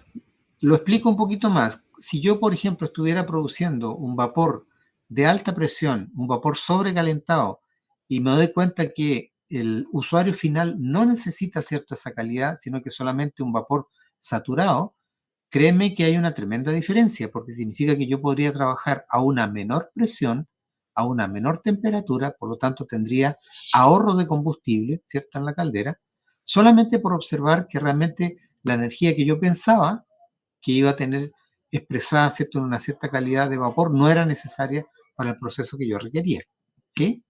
Lo explico un poquito más. Si yo, por ejemplo, estuviera produciendo un vapor de alta presión, un vapor sobrecalentado, y me doy cuenta que el usuario final no necesita cierta esa calidad, sino que solamente un vapor saturado, créeme que hay una tremenda diferencia, porque significa que yo podría trabajar a una menor presión, a una menor temperatura, por lo tanto tendría ahorro de combustible, ¿cierto?, en la caldera, solamente por observar que realmente la energía que yo pensaba que iba a tener expresada, ¿cierto?, en una cierta calidad de vapor, no era necesaria para el proceso que yo requería. ¿Sí?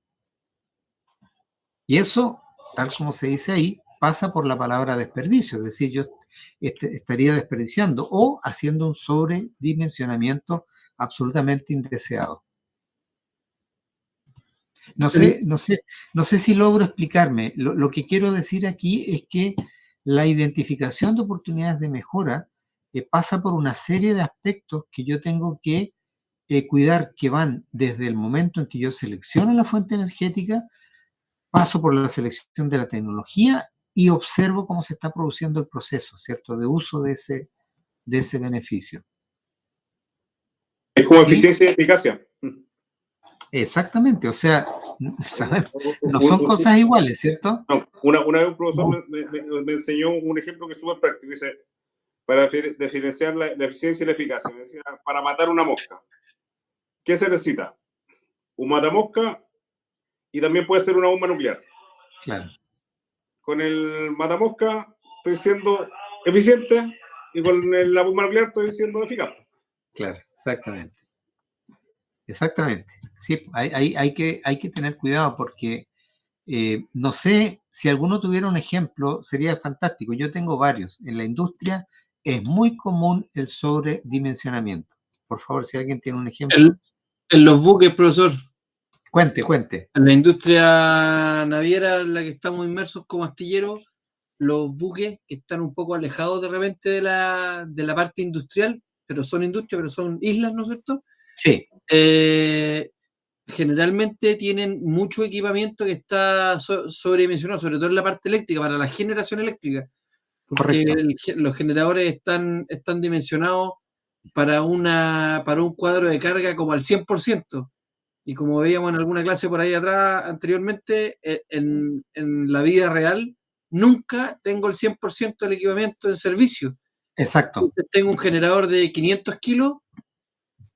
Y eso, tal como se dice ahí, pasa por la palabra desperdicio, es decir, yo estaría desperdiciando o haciendo un sobredimensionamiento absolutamente indeseado. No sé si logro explicarme. Lo que quiero decir aquí es que la identificación de oportunidades de mejora pasa por una serie de aspectos que yo tengo que cuidar, que van desde el momento en que yo selecciono la fuente energética, paso por la selección de la tecnología y observo cómo se está produciendo el proceso, ¿cierto?, de uso de ese beneficio. Es como ¿Sí? eficiencia y eficacia. Exactamente, o sea, no son cosas iguales, ¿cierto? No, una vez un profesor me enseñó un ejemplo que es súper práctico. Dice, para diferenciar la eficiencia y la eficacia, me decía, para matar una mosca, ¿qué se necesita? Un matamosca y también puede ser una bomba nuclear. Claro. Con el matamosca estoy siendo eficiente y con la bomba nuclear estoy siendo eficaz. Claro, exactamente. Exactamente. Sí, hay que tener cuidado porque no sé si alguno tuviera un ejemplo, sería fantástico. Yo tengo varios. En la industria es muy común el sobredimensionamiento. Por favor, si alguien tiene un ejemplo. En los buques, profesor. Cuente. En la industria naviera en la que estamos inmersos como astilleros, los buques que están un poco alejados de repente de la parte industrial, pero son industria, pero son islas, ¿no es cierto? Sí. Generalmente tienen mucho equipamiento que está sobredimensionado, sobre todo en la parte eléctrica, para la generación eléctrica, porque los generadores están dimensionados para un cuadro de carga como al 100%. Y como veíamos en alguna clase por ahí atrás anteriormente, en la vida real nunca tengo el 100% del equipamiento en servicio. Exacto. Entonces, tengo un generador de 500 kilos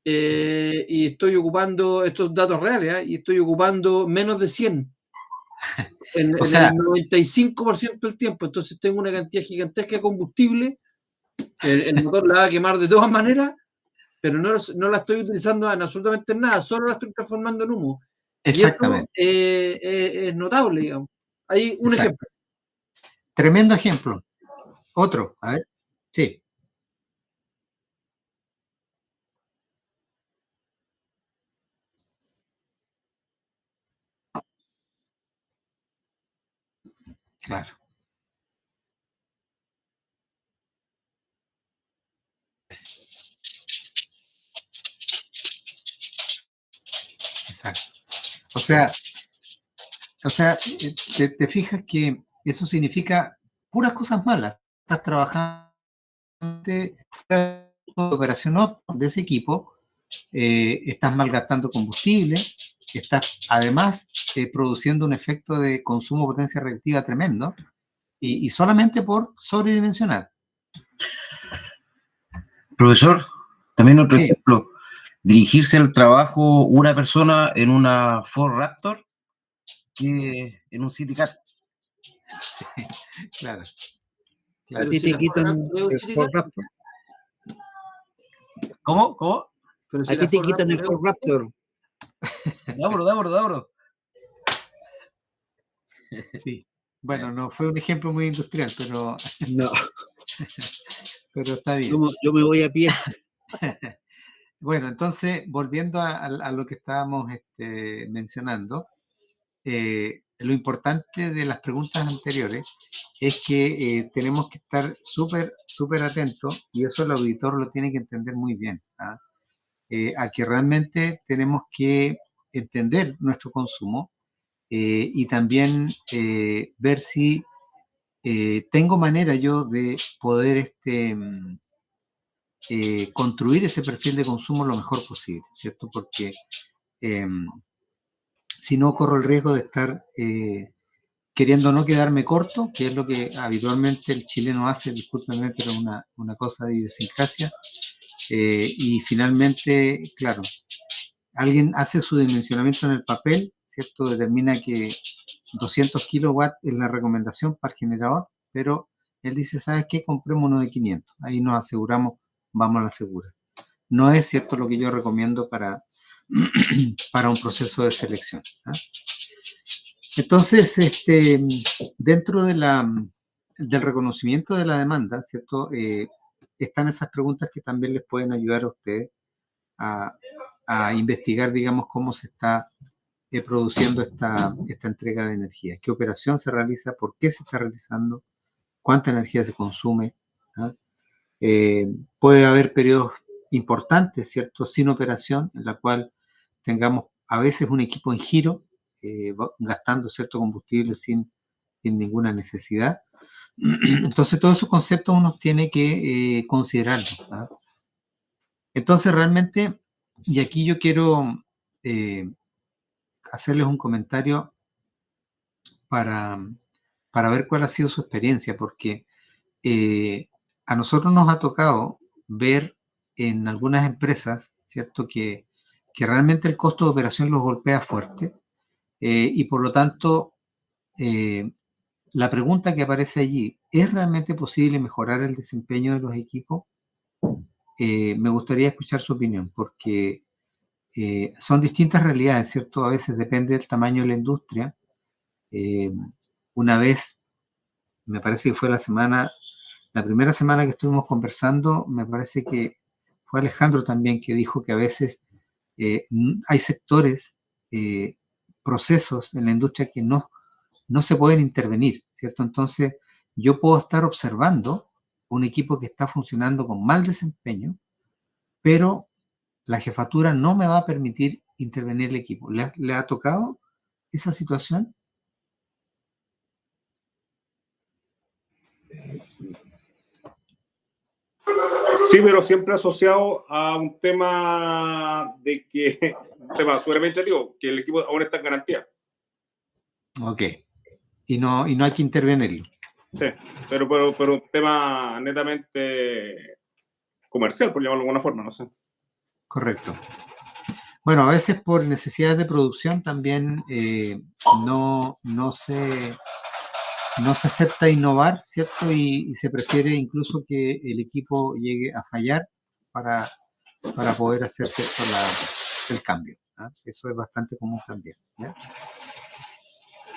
y estoy ocupando estos datos reales, y estoy ocupando menos de 100 en el 95% del tiempo. Entonces tengo una cantidad gigantesca de combustible, el motor la va a quemar de todas maneras, pero no la estoy utilizando en absolutamente nada, solo la estoy transformando en humo. Exactamente. Y esto es notable, digamos. Hay un ejemplo. Tremendo ejemplo. Otro, a ver. Sí. Claro. Exacto. O sea, te fijas que eso significa puras cosas malas. Estás trabajando de operación de ese equipo, estás malgastando combustible, estás además produciendo un efecto de consumo de potencia reactiva tremendo y solamente por sobredimensionar. Profesor, también otro Sí. ejemplo, dirigirse al trabajo una persona en una Ford Raptor que en un City Car. Claro. A Claro. ti te quitan ¿Es un el City Ford Car? Raptor. ¿Cómo? Pero si A la ti te Ford quitan el Raptor es Ford Raptor. Dabro. Sí. Bueno, no fue un ejemplo muy industrial, pero No, está bien. yo me voy a pie. Bueno, entonces, volviendo a lo que estábamos mencionando, lo importante de las preguntas anteriores es que tenemos que estar súper atentos, y eso el auditor lo tiene que entender muy bien, ¿ah? A que realmente tenemos que entender nuestro consumo, y también ver si tengo manera yo de poder construir ese perfil de consumo lo mejor posible, ¿cierto? Porque eh, si no, corro el riesgo de estar queriendo no quedarme corto, que es lo que habitualmente el chileno hace, discúlpenme, pero una cosa de idiosincrasia. Y finalmente, claro, alguien hace su dimensionamiento en el papel, ¿cierto? Determina que 200 kilowatts es la recomendación para el generador, pero él dice, ¿sabes qué? Compremos uno de 500. Ahí nos aseguramos, vamos a la segura. No es cierto lo que yo recomiendo para un proceso de selección, ¿ah? Entonces, dentro del reconocimiento de la demanda, ¿cierto? Están esas preguntas que también les pueden ayudar a ustedes a, a investigar, digamos, cómo se está produciendo esta entrega de energía. ¿Qué operación se realiza? ¿Por qué se está realizando? ¿Cuánta energía se consume? ¿Ah? Puede haber periodos importantes, ¿cierto? Sin operación, en la cual tengamos a veces un equipo en giro, gastando cierto combustible sin ninguna necesidad. Entonces, todos esos conceptos uno tiene que considerarlos, ¿ah? Entonces, realmente, y aquí yo quiero hacerles un comentario para, ver cuál ha sido su experiencia, porque a nosotros nos ha tocado ver en algunas empresas, ¿cierto?, que realmente el costo de operación los golpea fuerte, y por lo tanto, la pregunta que aparece allí, ¿es realmente posible mejorar el desempeño de los equipos? Me gustaría escuchar su opinión, porque son distintas realidades, ¿cierto? A veces depende del tamaño de la industria. Una vez, me parece que fue la primera semana que estuvimos conversando, me parece que fue Alejandro también que dijo que a veces hay sectores, procesos en la industria que no se pueden intervenir, ¿cierto? Entonces, yo puedo estar observando un equipo que está funcionando con mal desempeño, pero la jefatura no me va a permitir intervenir el equipo. ¿Le ha tocado esa situación? Sí, pero siempre asociado a un tema un tema súper administrativo, que el equipo aún está en garantía. Ok. Y no hay que intervenirlo. Sí, pero un tema netamente comercial, por llamarlo de alguna forma, no sé. Correcto. Bueno, a veces por necesidades de producción también no se acepta innovar, ¿cierto? Y se prefiere incluso que el equipo llegue a fallar para poder hacer, ¿cierto?, el cambio, ¿ah? Eso es bastante común también, ¿ya?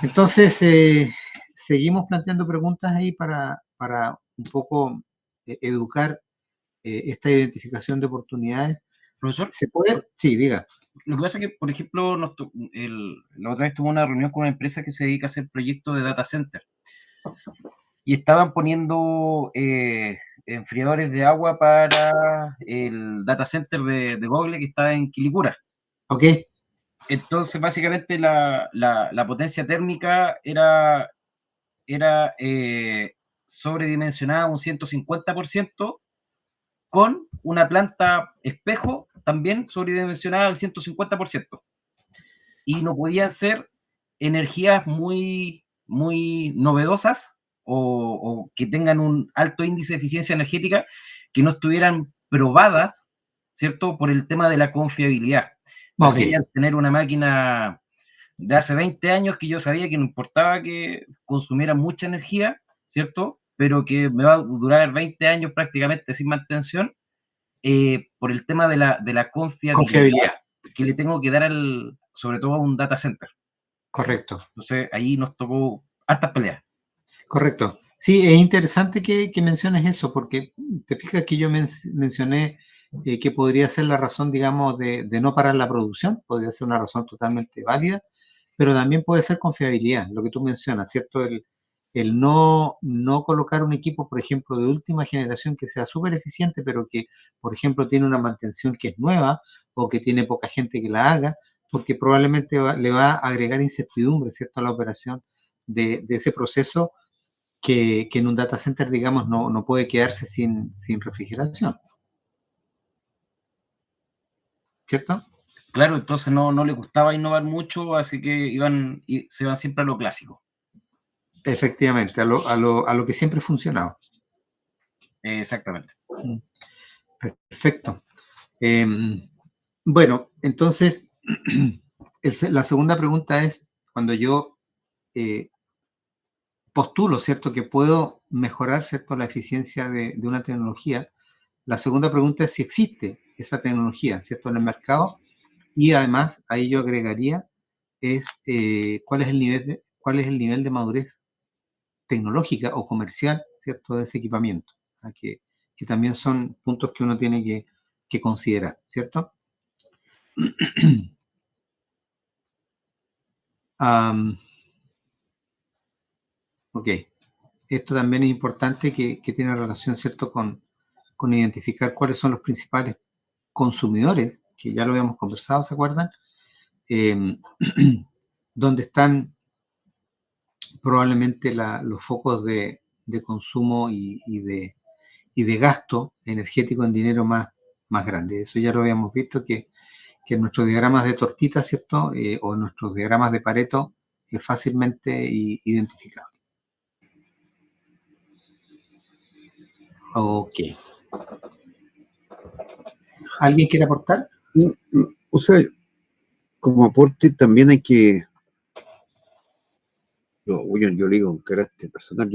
Entonces, seguimos planteando preguntas ahí para un poco educar esta identificación de oportunidades. Profesor, ¿Se puede? Sí, diga. lo que pasa es que, por ejemplo, la otra vez tuve una reunión con una empresa que se dedica a hacer proyectos de data center y estaban poniendo enfriadores de agua para el data center de Google que está en Quilicura. Ok. Entonces, básicamente, la potencia térmica era sobredimensionada un 150%, con una planta espejo también sobredimensionada al 150%. Y no podían ser energías muy, muy novedosas o que tengan un alto índice de eficiencia energética que no estuvieran probadas, ¿cierto? Por el tema de la confiabilidad. Ok, Preferían tener una máquina de hace 20 años que yo sabía que no importaba que consumiera mucha energía, ¿cierto? Pero que me va a durar 20 años prácticamente sin mantención, por el tema de la confiabilidad confiabilidad, que le tengo que dar sobre todo a un data center. correcto. Entonces ahí nos tocó hartas peleas. Correcto. Sí, es interesante que menciones eso, porque te fijas que yo mencioné que podría ser la razón, digamos, de no parar la producción, podría ser una razón totalmente válida, pero también puede ser confiabilidad, lo que tú mencionas, ¿cierto? El no colocar un equipo, por ejemplo, de última generación que sea súper eficiente, pero que, por ejemplo, tiene una mantención que es nueva o que tiene poca gente que la haga, porque probablemente le va a agregar incertidumbre, ¿cierto?, a la operación de ese proceso que en un data center, digamos, no puede quedarse sin refrigeración, ¿cierto? Claro, entonces no les gustaba innovar mucho, así que se iban siempre a lo clásico. Efectivamente, a lo que siempre ha funcionado. Exactamente. Perfecto. Bueno, entonces, la segunda pregunta es, cuando yo eh, postulo, ¿cierto?, que puedo mejorar, ¿cierto?, la eficiencia de una tecnología, la segunda pregunta es si existe esa tecnología, ¿cierto?, en el mercado. Y además, ahí yo agregaría, cuál es el nivel de madurez tecnológica o comercial, ¿cierto?, de ese equipamiento, ¿ah? Que también son puntos que uno tiene que considerar, ¿cierto? Am, ok, esto también es importante que tiene relación, ¿cierto?, con identificar cuáles son los principales consumidores, que ya lo habíamos conversado, ¿se acuerdan? Em, donde están probablemente los focos de consumo y de gasto energético en dinero más grande. Eso ya lo habíamos visto, que en nuestros diagramas de tortita, ¿cierto? O en nuestros diagramas de Pareto es fácilmente identificable. Ok. ¿Alguien quiere aportar? O sea, como aporte también hay que, yo lo digo con carácter personal,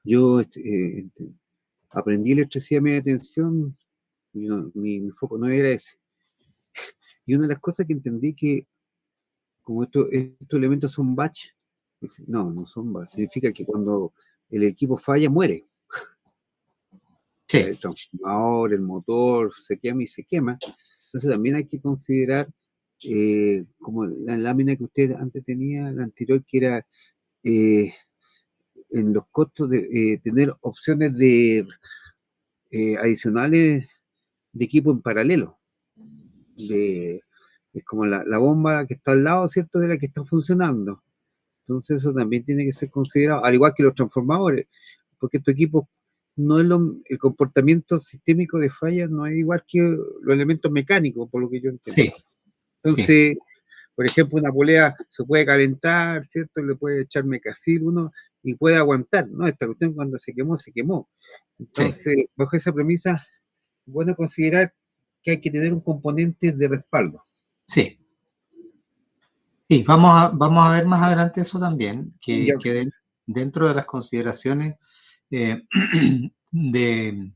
yo aprendí electricidad media tensión, mi foco no era ese. Y una de las cosas que entendí que como estos elementos son batch, no son batch, significa que cuando el equipo falla, muere. O sea, Sí, el transformador, el motor, se quema y se quema. Entonces también hay que considerar, como la lámina que usted antes tenía, la anterior, que era eh, en los costos de tener opciones de adicionales de equipo en paralelo. Es como la bomba que está al lado, ¿cierto?, de la que está funcionando. Entonces eso también tiene que ser considerado, al igual que los transformadores, porque estos equipos no es el comportamiento sistémico de falla no es igual que los elementos mecánicos, por lo que yo entiendo. sí, sí, Entonces, por ejemplo, una polea se puede calentar, ¿cierto? Le puede echar mecacil uno y puede aguantar, ¿no? Esta cuestión cuando se quemó, se quemó. sí, Entonces, bajo esa premisa, es bueno considerar que hay que tener un componente de respaldo. sí. Sí, vamos a ver más adelante eso también, Ya, dentro de las consideraciones eh, de,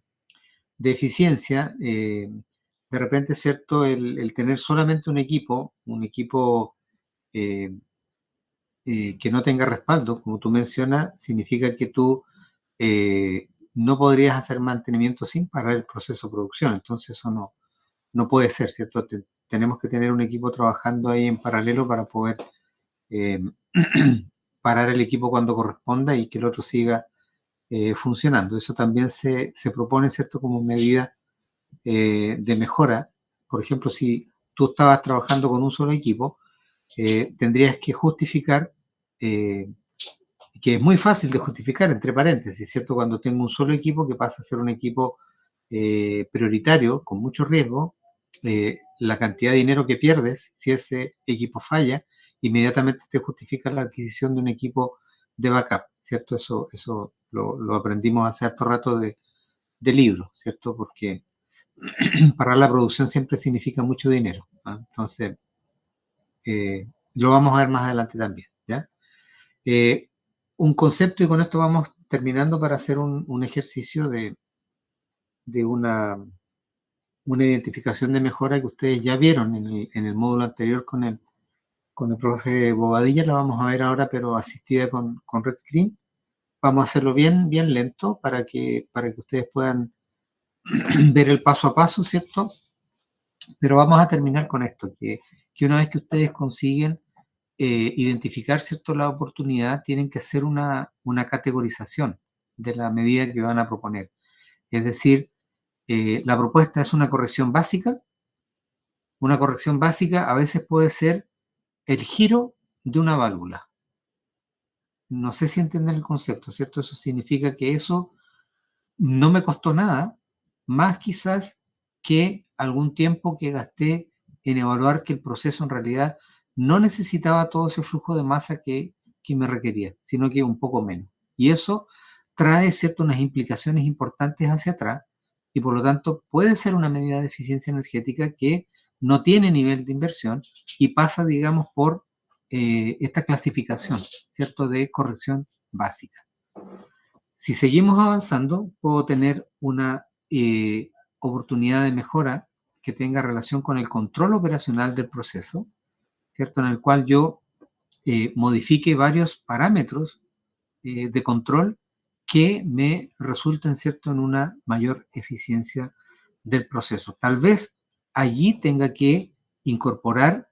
de eficiencia, de repente, ¿cierto? El tener solamente un equipo eh, que no tenga respaldo, como tú mencionas, significa que tú no podrías hacer mantenimiento sin parar el proceso de producción. Entonces eso no puede ser, ¿cierto? Tenemos que tener un equipo trabajando ahí en paralelo para poder eh, parar el equipo cuando corresponda y que el otro siga funcionando. Eso también se propone, ¿cierto?, como medida de mejora. Por ejemplo, si tú estabas trabajando con un solo equipo, tendrías que justificar, eh, que es muy fácil de justificar, entre paréntesis, ¿cierto? Cuando tengo un solo equipo que pasa a ser un equipo prioritario, con mucho riesgo, la cantidad de dinero que pierdes si ese equipo falla, inmediatamente te justifica la adquisición de un equipo de backup, ¿cierto? Eso lo aprendimos hace harto rato de libro, ¿cierto? Porque parar la producción siempre significa mucho dinero, ¿ah? Entonces, lo vamos a ver más adelante también, ¿ya? Un concepto, y con esto vamos terminando para hacer un ejercicio de una identificación de mejora que ustedes ya vieron en el módulo anterior con el profe Bobadilla. La vamos a ver ahora, pero asistida con Red Screen. Vamos a hacerlo bien lento para que ustedes puedan ver el paso a paso, ¿cierto? Pero vamos a terminar con esto, que una vez que ustedes consiguen identificar, ¿cierto?, la oportunidad, tienen que hacer una categorización de la medida que van a proponer. Es decir, la propuesta es una corrección básica. Una corrección básica a veces puede ser el giro de una válvula. No sé si entienden el concepto, ¿cierto? Eso significa que eso no me costó nada, más quizás que algún tiempo que gasté en evaluar que el proceso en realidad no necesitaba todo ese flujo de masa que me requería, sino que un poco menos. Y eso trae, ¿cierto?, unas implicaciones importantes hacia atrás, y por lo tanto puede ser una medida de eficiencia energética que no tiene nivel de inversión y pasa, digamos, por esta clasificación, ¿cierto?, de corrección básica. Si seguimos avanzando, puedo tener una oportunidad de mejora que tenga relación con el control operacional del proceso, ¿cierto?, en el cual yo modifique varios parámetros de control que me resulten, ¿cierto?, en una mayor eficiencia del proceso. Tal vez allí tenga que incorporar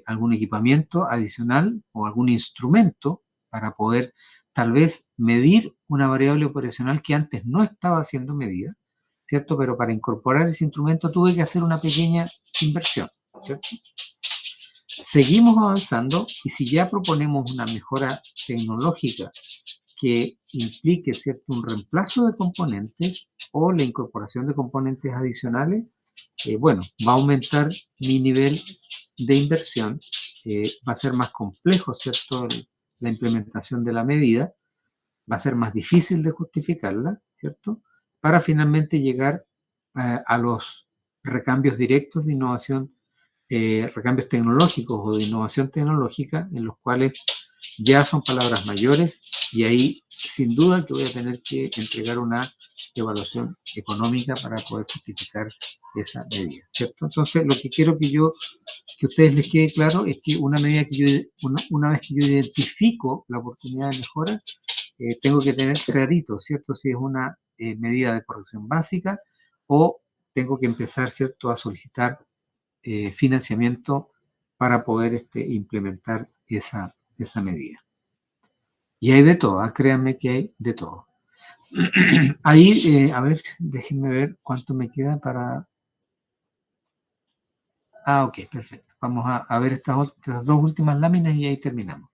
algún equipamiento adicional o algún instrumento para poder tal vez medir una variable operacional que antes no estaba siendo medida, ¿cierto? Pero para incorporar ese instrumento tuve que hacer una pequeña inversión, ¿cierto? Seguimos avanzando, y si ya proponemos una mejora tecnológica que implique, ¿cierto?, un reemplazo de componentes o la incorporación de componentes adicionales, bueno, va a aumentar mi nivel de inversión, va a ser más complejo, ¿cierto?, la implementación de la medida, va a ser más difícil de justificarla, ¿cierto?, para finalmente llegar a los recambios directos de innovación, recambios tecnológicos o de innovación tecnológica, en los cuales ya son palabras mayores, y ahí sin duda que voy a tener que entregar una evaluación económica para poder justificar esa medida, ¿cierto? Entonces, lo que quiero que a ustedes les quede claro es que una vez que yo identifico la oportunidad de mejora, tengo que tener clarito, ¿cierto?, si es una medida de corrección básica o tengo que empezar, ¿cierto?, a solicitar financiamiento para poder implementar esa medida. Y hay de todo, créanme que hay de todo. Ahí, a ver, déjenme ver cuánto me queda para... Ok, perfecto. Vamos a ver estas dos últimas láminas y ahí terminamos.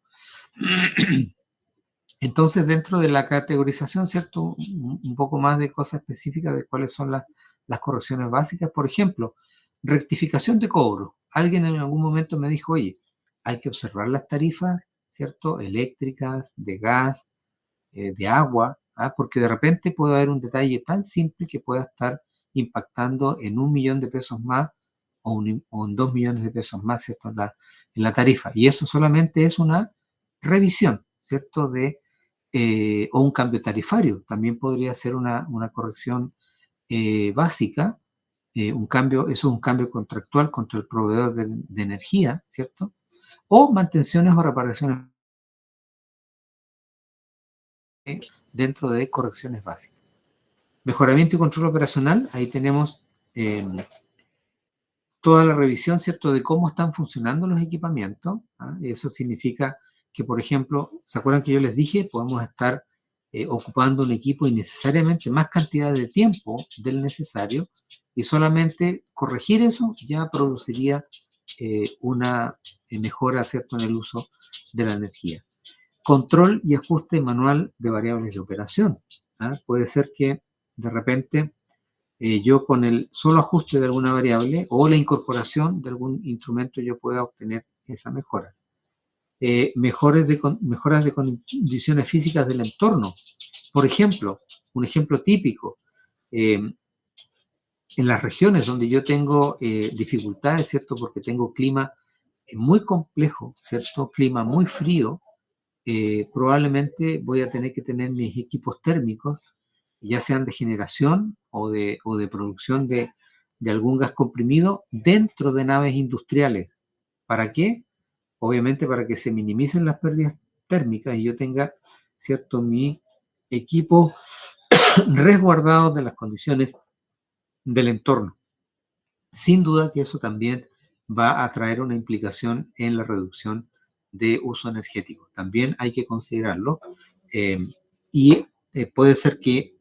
Entonces, dentro de la categorización, ¿cierto?, un poco más de cosas específicas de cuáles son las correcciones básicas. Por ejemplo, rectificación de cobro. Alguien en algún momento me dijo, oye, hay que observar las tarifas, ¿cierto?, eléctricas, de gas, de agua, porque de repente puede haber un detalle tan simple que pueda estar impactando en 1 millón de pesos más o en 2 millones de pesos más, ¿cierto?, en la tarifa. Y eso solamente es una revisión, ¿cierto?, o un cambio tarifario. También podría ser una corrección básica. Eso es un cambio contractual contra el proveedor de energía, ¿cierto? O mantenciones o reparaciones dentro de correcciones básicas. Mejoramiento y control operacional. Ahí tenemos toda la revisión, ¿cierto?, de cómo están funcionando los equipamientos. Eso significa que, por ejemplo, ¿se acuerdan que yo les dije? Podemos estar ocupando un equipo innecesariamente más cantidad de tiempo del necesario, y solamente corregir eso ya produciría una mejora, ¿cierto?, en el uso de la energía. Control y ajuste manual de variables de operación. Puede ser que de repente yo con el solo ajuste de alguna variable o la incorporación de algún instrumento yo pueda obtener esa mejora. Mejoras de condiciones físicas del entorno. Por ejemplo, un ejemplo típico, en las regiones donde yo tengo dificultades, ¿cierto? Porque tengo clima muy complejo, ¿cierto? Clima muy frío, probablemente voy a tener que tener mis equipos térmicos, ya sean de generación o de producción de algún gas comprimido dentro de naves industriales. ¿Para qué? Obviamente para que se minimicen las pérdidas térmicas y yo tenga, ¿cierto?, mi equipo resguardado de las condiciones del entorno. Sin duda que eso también va a traer una implicación en la reducción de uso energético. También hay que considerarlo. Y puede ser que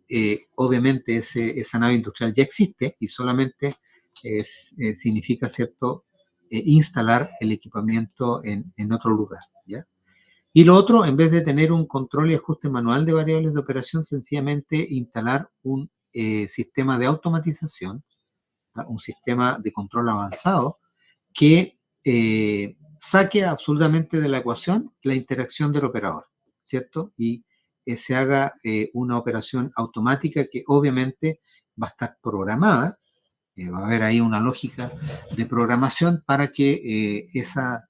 obviamente esa nave industrial ya existe y solamente significa, ¿cierto?, instalar el equipamiento en otro lugar, ¿ya? Y lo otro, en vez de tener un control y ajuste manual de variables de operación, sencillamente instalar un sistema de automatización, un sistema de control avanzado que saque absolutamente de la ecuación la interacción del operador, ¿cierto? Y se haga una operación automática que obviamente va a estar programada, va a haber ahí una lógica de programación para que esa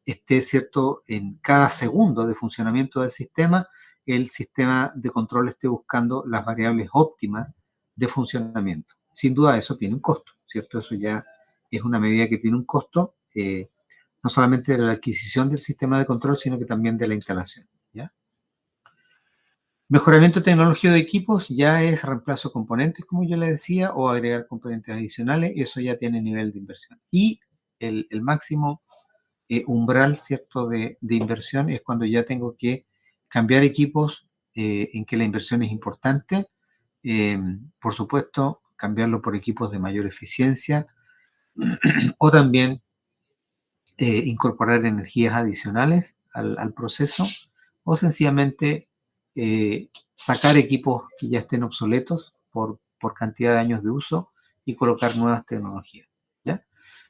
esté, ¿cierto?, en cada segundo de funcionamiento del sistema, el sistema de control esté buscando las variables óptimas de funcionamiento. Sin duda eso tiene un costo, ¿cierto? Eso ya es una medida que tiene un costo, no solamente de la adquisición del sistema de control, sino que también de la instalación, ¿ya? Mejoramiento tecnológico de equipos ya es reemplazo de componentes, como yo le decía, o agregar componentes adicionales, eso ya tiene nivel de inversión. Y el máximo umbral, ¿cierto?, de inversión es cuando ya tengo que cambiar equipos en que la inversión es importante. Por supuesto, cambiarlo por equipos de mayor eficiencia o también incorporar energías adicionales al proceso o sencillamente sacar equipos que ya estén obsoletos por cantidad de años de uso y colocar nuevas tecnologías, ¿ya?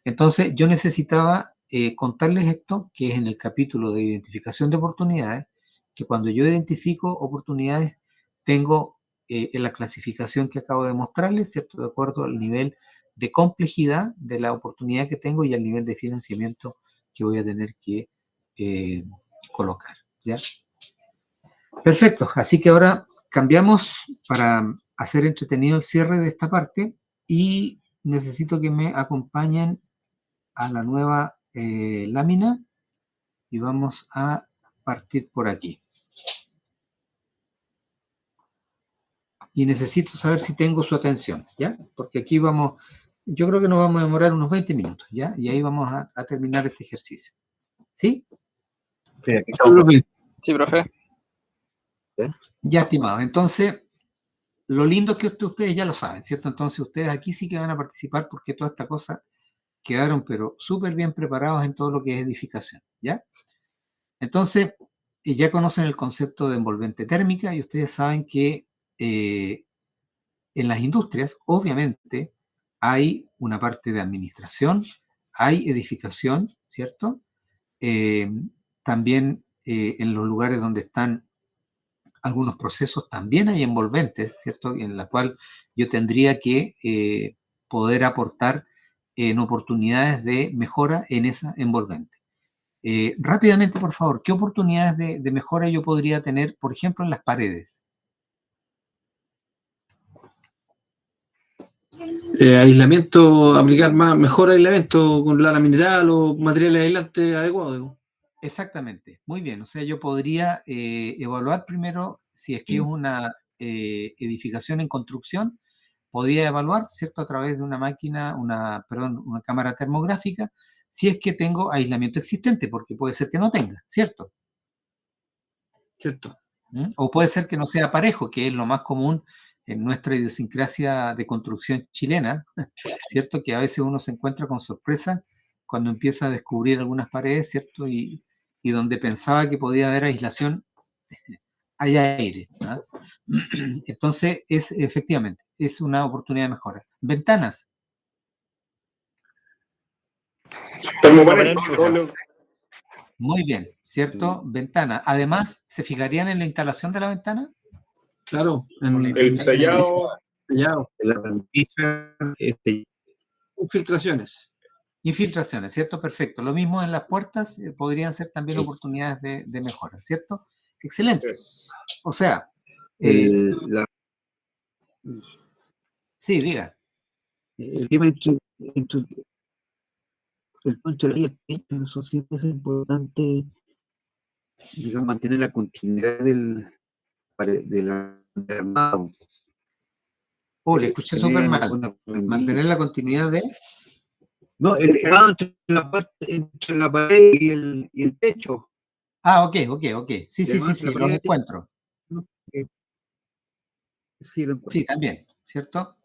Entonces, yo necesitaba contarles esto, que es en el capítulo de identificación de oportunidades, que cuando yo identifico oportunidades, tengo en la clasificación que acabo de mostrarles, ¿cierto?, de acuerdo al nivel de complejidad de la oportunidad que tengo y al nivel de financiamiento que voy a tener que colocar, ¿ya? Perfecto, así que ahora cambiamos para hacer entretenido el cierre de esta parte y necesito que me acompañen a la nueva lámina y vamos a partir por aquí. Y necesito saber si tengo su atención, ¿ya? Porque aquí vamos, yo creo que nos vamos a demorar unos 20 minutos, ¿ya? Y ahí vamos a terminar este ejercicio. ¿Sí? Sí, aquí estamos. Sí, profe. Ya, estimados. Entonces, lo lindo es que ustedes ya lo saben, ¿cierto? Entonces, ustedes aquí sí que van a participar porque toda esta cosa quedaron, pero súper bien preparados en todo lo que es edificación, ¿ya? Entonces, ya conocen el concepto de envolvente térmica y ustedes saben que en las industrias, obviamente, hay una parte de administración, hay edificación, ¿cierto? También en los lugares donde están algunos procesos también hay envolventes, ¿cierto? En la cual yo tendría que poder aportar en oportunidades de mejora en esa envolvente. Rápidamente, por favor, ¿qué oportunidades de mejora yo podría tener, por ejemplo, en las paredes? Aislamiento, aplicar mejor aislamiento con lana mineral o materiales aislantes adecuados. Exactamente, muy bien. O sea, yo podría evaluar primero si es que es una edificación en construcción, podría evaluar, ¿cierto?, a través de una máquina, una cámara termográfica, si es que tengo aislamiento existente, porque puede ser que no tenga, ¿cierto? Cierto. O puede ser que no sea parejo, que es lo más común en nuestra idiosincrasia de construcción chilena, ¿cierto? Que a veces uno se encuentra con sorpresa cuando empieza a descubrir algunas paredes, ¿cierto? Y donde pensaba que podía haber aislación, hay aire, ¿no? Entonces, efectivamente, es una oportunidad de mejora. Ventanas. Termopanel. Muy bien, ¿cierto? Ventana. Además, ¿se fijarían en la instalación de la ventana? Claro. El sellado. sellado. la rendija, Infiltraciones. Infiltraciones, ¿cierto? Perfecto. Lo mismo en las puertas, podrían ser también Sí. oportunidades de mejora, ¿cierto? Excelente. Es- O sea, sí, diga. el tema entre el poncho y el pecho, eso siempre es importante, digamos, mantener la continuidad del armado. Oh, le escuché súper mal. Mantener la continuidad de... No, el armado entre la pared y el techo. Ah, ok. Sí, El armado sí, entre la los pared y el techo, encuentro. ¿no? Sí, lo encuentro. Sí, también, ¿cierto?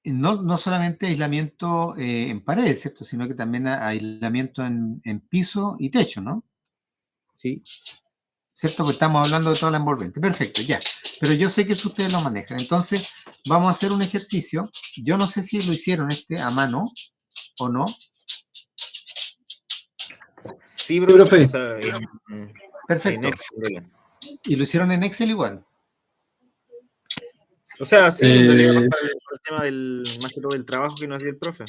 No solamente aislamiento en paredes, ¿cierto? Sino que también aislamiento en piso y techo, ¿no? Sí. ¿Cierto? Porque estamos hablando de toda la envolvente. Perfecto, ya. Pero yo sé que eso ustedes lo manejan. Entonces, vamos a hacer un ejercicio. Yo no sé si lo hicieron a mano o no. Sí, profe. o sea, en Perfecto. Excel. Y lo hicieron en Excel igual. O sea, sí, en realidad más para el tema más que todo del trabajo que nos dio el profe.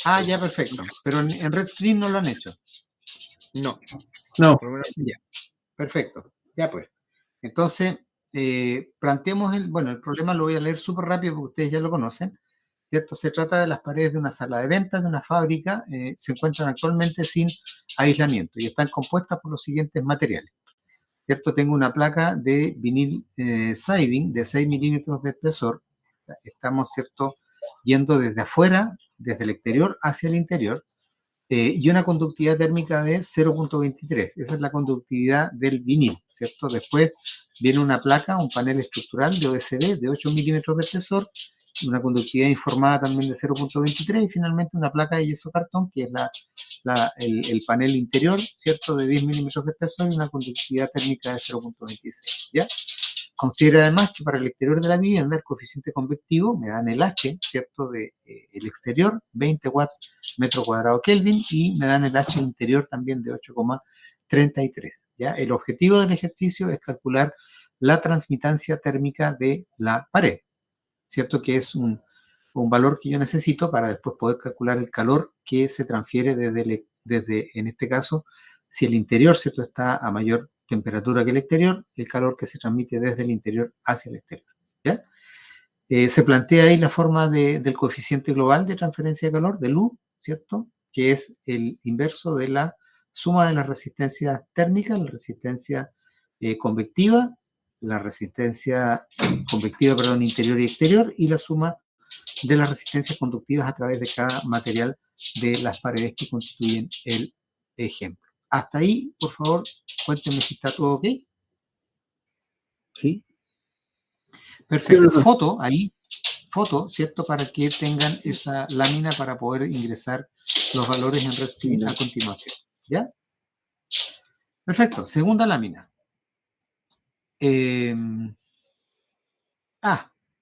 Ah, ya, perfecto. Pero en Red Screen no lo han hecho. No. No. Por lo menos Ya, perfecto. Ya pues. Entonces, planteemos el problema lo voy a leer súper rápido porque ustedes ya lo conocen, ¿cierto? Se trata de las paredes de una sala de ventas, de una fábrica, se encuentran actualmente sin aislamiento y están compuestas por los siguientes materiales, ¿cierto? Tengo una placa de vinil siding de 6 milímetros de espesor, estamos, ¿cierto?, yendo desde afuera, desde el exterior hacia el interior, y una conductividad térmica de 0.23. Esa es la conductividad del vinil, ¿cierto? Después viene una placa, un panel estructural de OSB de 8 milímetros de espesor, una conductividad informada también de 0.23 y finalmente una placa de yeso cartón, que es el panel interior, ¿cierto? De 10 milímetros de espesor y una conductividad térmica de 0.26, ¿ya? Considera además que para el exterior de la vivienda el coeficiente convectivo me dan el H, ¿cierto? De el exterior, 20 watts metro cuadrado Kelvin, y me dan el H interior también de 8,33. ¿Ya? El objetivo del ejercicio es calcular la transmitancia térmica de la pared, ¿cierto? Que es un valor que yo necesito para después poder calcular el calor que se transfiere desde en este caso, si el interior, ¿cierto?, está a mayor temperatura que el exterior, el calor que se transmite desde el interior hacia el exterior, ¿ya? Se plantea ahí la forma del coeficiente global de transferencia de calor, del U, ¿cierto?, que es el inverso de la suma de las resistencias térmicas, la resistencia convectiva, la resistencia convectiva, perdón, interior y exterior, y la suma de las resistencias conductivas a través de cada material de las paredes que constituyen el ejemplo. Hasta ahí, por favor, cuéntenme si está todo ok. Sí. Perfecto. Foto, ¿cierto? Para que tengan esa lámina para poder ingresar los valores en Red Screen a continuación. ¿Ya? Perfecto. Segunda lámina.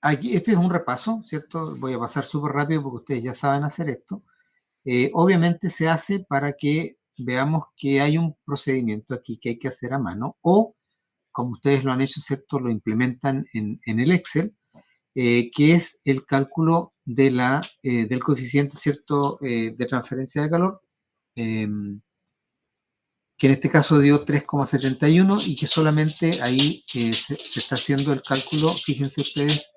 Aquí este es un repaso, ¿cierto? Voy a pasar súper rápido porque ustedes ya saben hacer esto. Obviamente se hace para que veamos que hay un procedimiento aquí que hay que hacer a mano o, como ustedes lo han hecho, ¿cierto? Lo implementan en el Excel, que es el cálculo del coeficiente, ¿cierto?, de transferencia de calor, que en este caso dio 3,71 y que solamente ahí se está haciendo el cálculo, fíjense ustedes,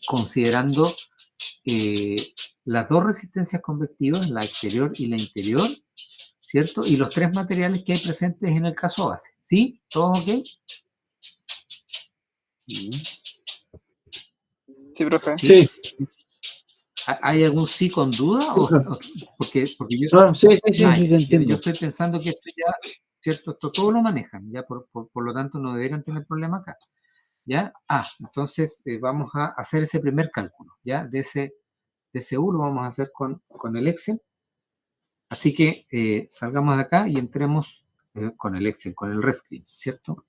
considerando las dos resistencias convectivas, la exterior y la interior, ¿cierto? Y los tres materiales que hay presentes en el caso base. ¿Sí? ¿Todos ok? Sí, profe. Sí. ¿Hay algún sí con duda? Porque yo, No, sí, sí, sí. Sí, te entiendo. yo estoy pensando que esto ya, ¿cierto? Esto todo lo manejan, ya por lo tanto no deberían tener problema acá. ¿Ya? Entonces vamos a hacer ese primer cálculo, ¿ya? De ese U lo vamos a hacer con el Excel. Así que salgamos de acá y entremos con el Excel, con el Red Screen, ¿cierto?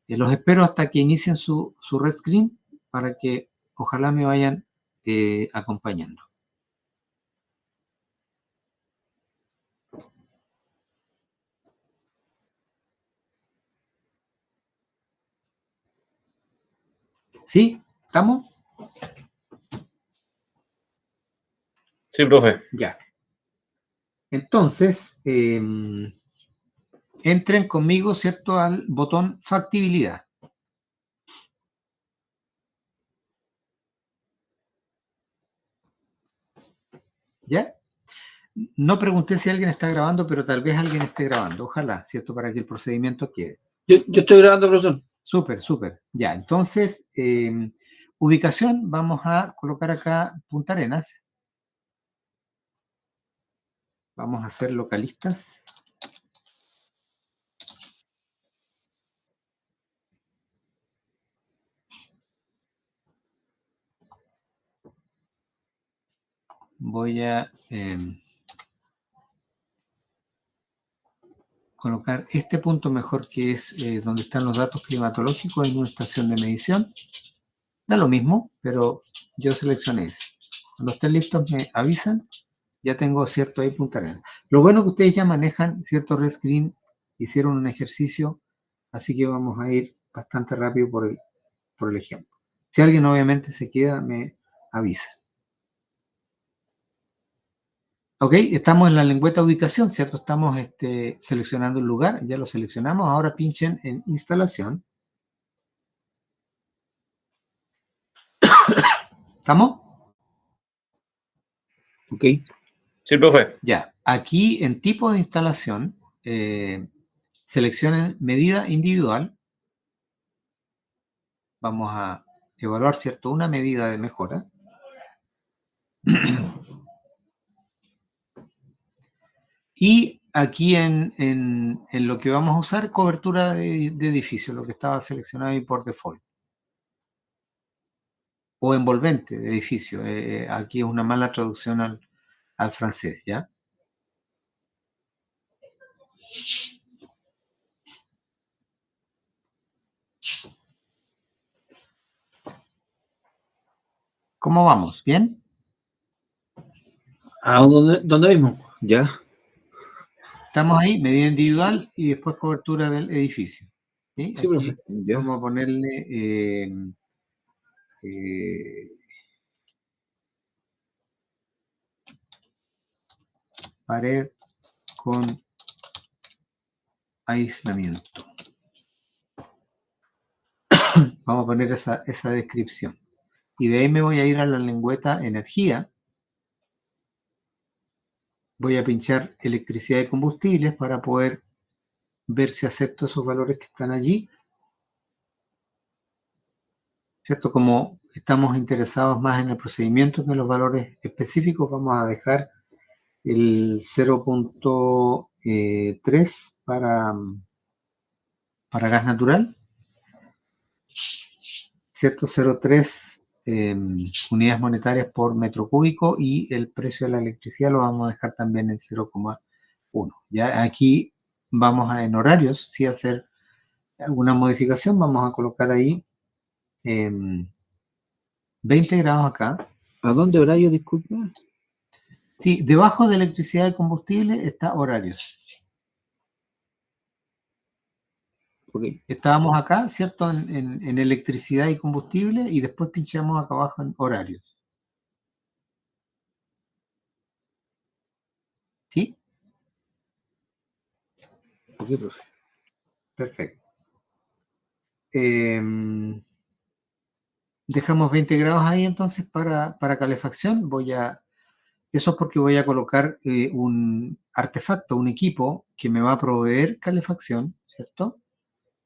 Los espero hasta que inicien su Red Screen para que ojalá me vayan acompañando. ¿Sí? ¿Estamos? Sí, profe. Ya. Entonces, entren conmigo, ¿cierto?, al botón factibilidad. ¿Ya? No pregunté si alguien está grabando, pero tal vez alguien esté grabando. Ojalá, ¿cierto?, para que el procedimiento quede. Yo estoy grabando, profesor. Súper, súper. Ya, entonces, ubicación, vamos a colocar acá Punta Arenas. Vamos a ser localistas. Voy a colocar este punto mejor, que es donde están los datos climatológicos en una estación de medición. Da lo mismo, pero yo seleccioné ese. Cuando estén listos me avisan. Ya tengo, cierto, ahí Punta Arenas. Lo bueno que ustedes ya manejan, cierto, Red Screen, hicieron un ejercicio, así que vamos a ir bastante rápido por el ejemplo. Si alguien obviamente se queda, me avisa. Ok, estamos en la lengüeta ubicación, ¿cierto? Estamos seleccionando el lugar, ya lo seleccionamos. Ahora pinchen en instalación. ¿Estamos? Ok. Sí, profe. Ya, aquí en tipo de instalación, seleccionen medida individual. Vamos a evaluar, ¿cierto?, una medida de mejora. Y aquí en lo que vamos a usar, cobertura de edificio, lo que estaba seleccionado ahí por default. O envolvente de edificio. Aquí es una mala traducción al francés, ¿ya? ¿Cómo vamos? ¿Bien? ¿Dónde mismo? Ya. Estamos ahí, medida individual y después cobertura del edificio. ¿Sí? Sí, Aquí profe. Ya. vamos a ponerle pared con aislamiento. Vamos a poner esa descripción. Y de ahí me voy a ir a la lengüeta energía. Voy a pinchar electricidad y combustibles para poder ver si acepto esos valores que están allí. ¿Cierto? Como estamos interesados más en el procedimiento que en los valores específicos, vamos a dejar el 0.3 para gas natural. ¿Cierto? 0.3 unidades monetarias por metro cúbico, y el precio de la electricidad lo vamos a dejar también en 0,1. Ya aquí vamos en horarios, si hacer alguna modificación, vamos a colocar ahí 20 grados acá. ¿A dónde horario, disculpa? Sí, debajo de electricidad y combustible está horarios. Ok. Estábamos acá, ¿cierto? En electricidad y combustible, y después pinchamos acá abajo en horarios. ¿Sí? Ok, profe. Perfecto. Dejamos 20 grados ahí entonces para calefacción. Eso es porque voy a colocar un artefacto, un equipo que me va a proveer calefacción, ¿cierto?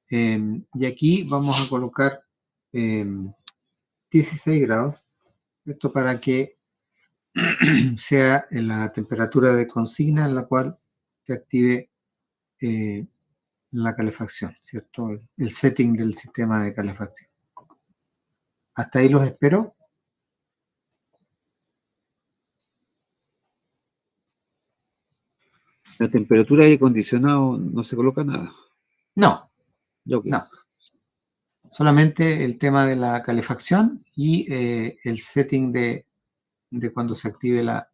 Y aquí vamos a colocar 16 grados, esto para que sea en la temperatura de consigna en la cual se active la calefacción, ¿cierto? El setting del sistema de calefacción. Hasta ahí los espero. La temperatura de aire acondicionado no se coloca nada. No, Ok. no. Solamente el tema de la calefacción y el setting de cuando se active la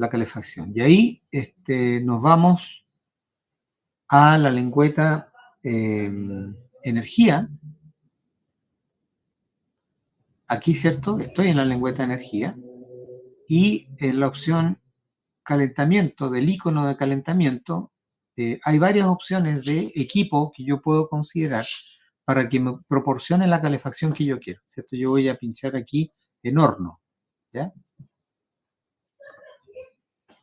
calefacción. Y ahí nos vamos a la lengüeta energía. aquí, ¿cierto? Estoy en la lengüeta de energía y en la opción calentamiento, del icono de calentamiento, hay varias opciones de equipo que yo puedo considerar para que me proporcione la calefacción que yo quiero, ¿cierto? Yo voy a pinchar aquí en horno, ¿ya?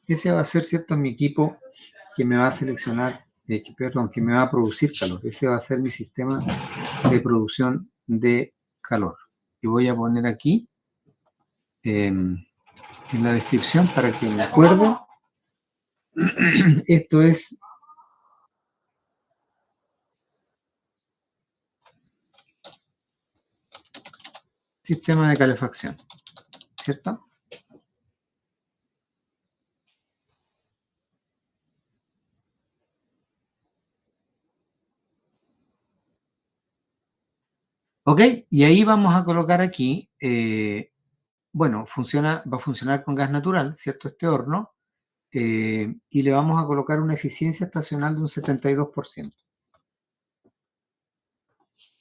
Ese va a ser, ¿cierto?, mi equipo que me va a seleccionar, perdón, que me va a producir calor. Ese va a ser mi sistema de producción de calor. Y voy a poner aquí en la descripción para que me acuerde. Esto es sistema de calefacción, ¿cierto? Ok, y ahí vamos a colocar aquí, bueno, va a funcionar con gas natural, ¿cierto? Este horno, y le vamos a colocar una eficiencia estacional de un 72%.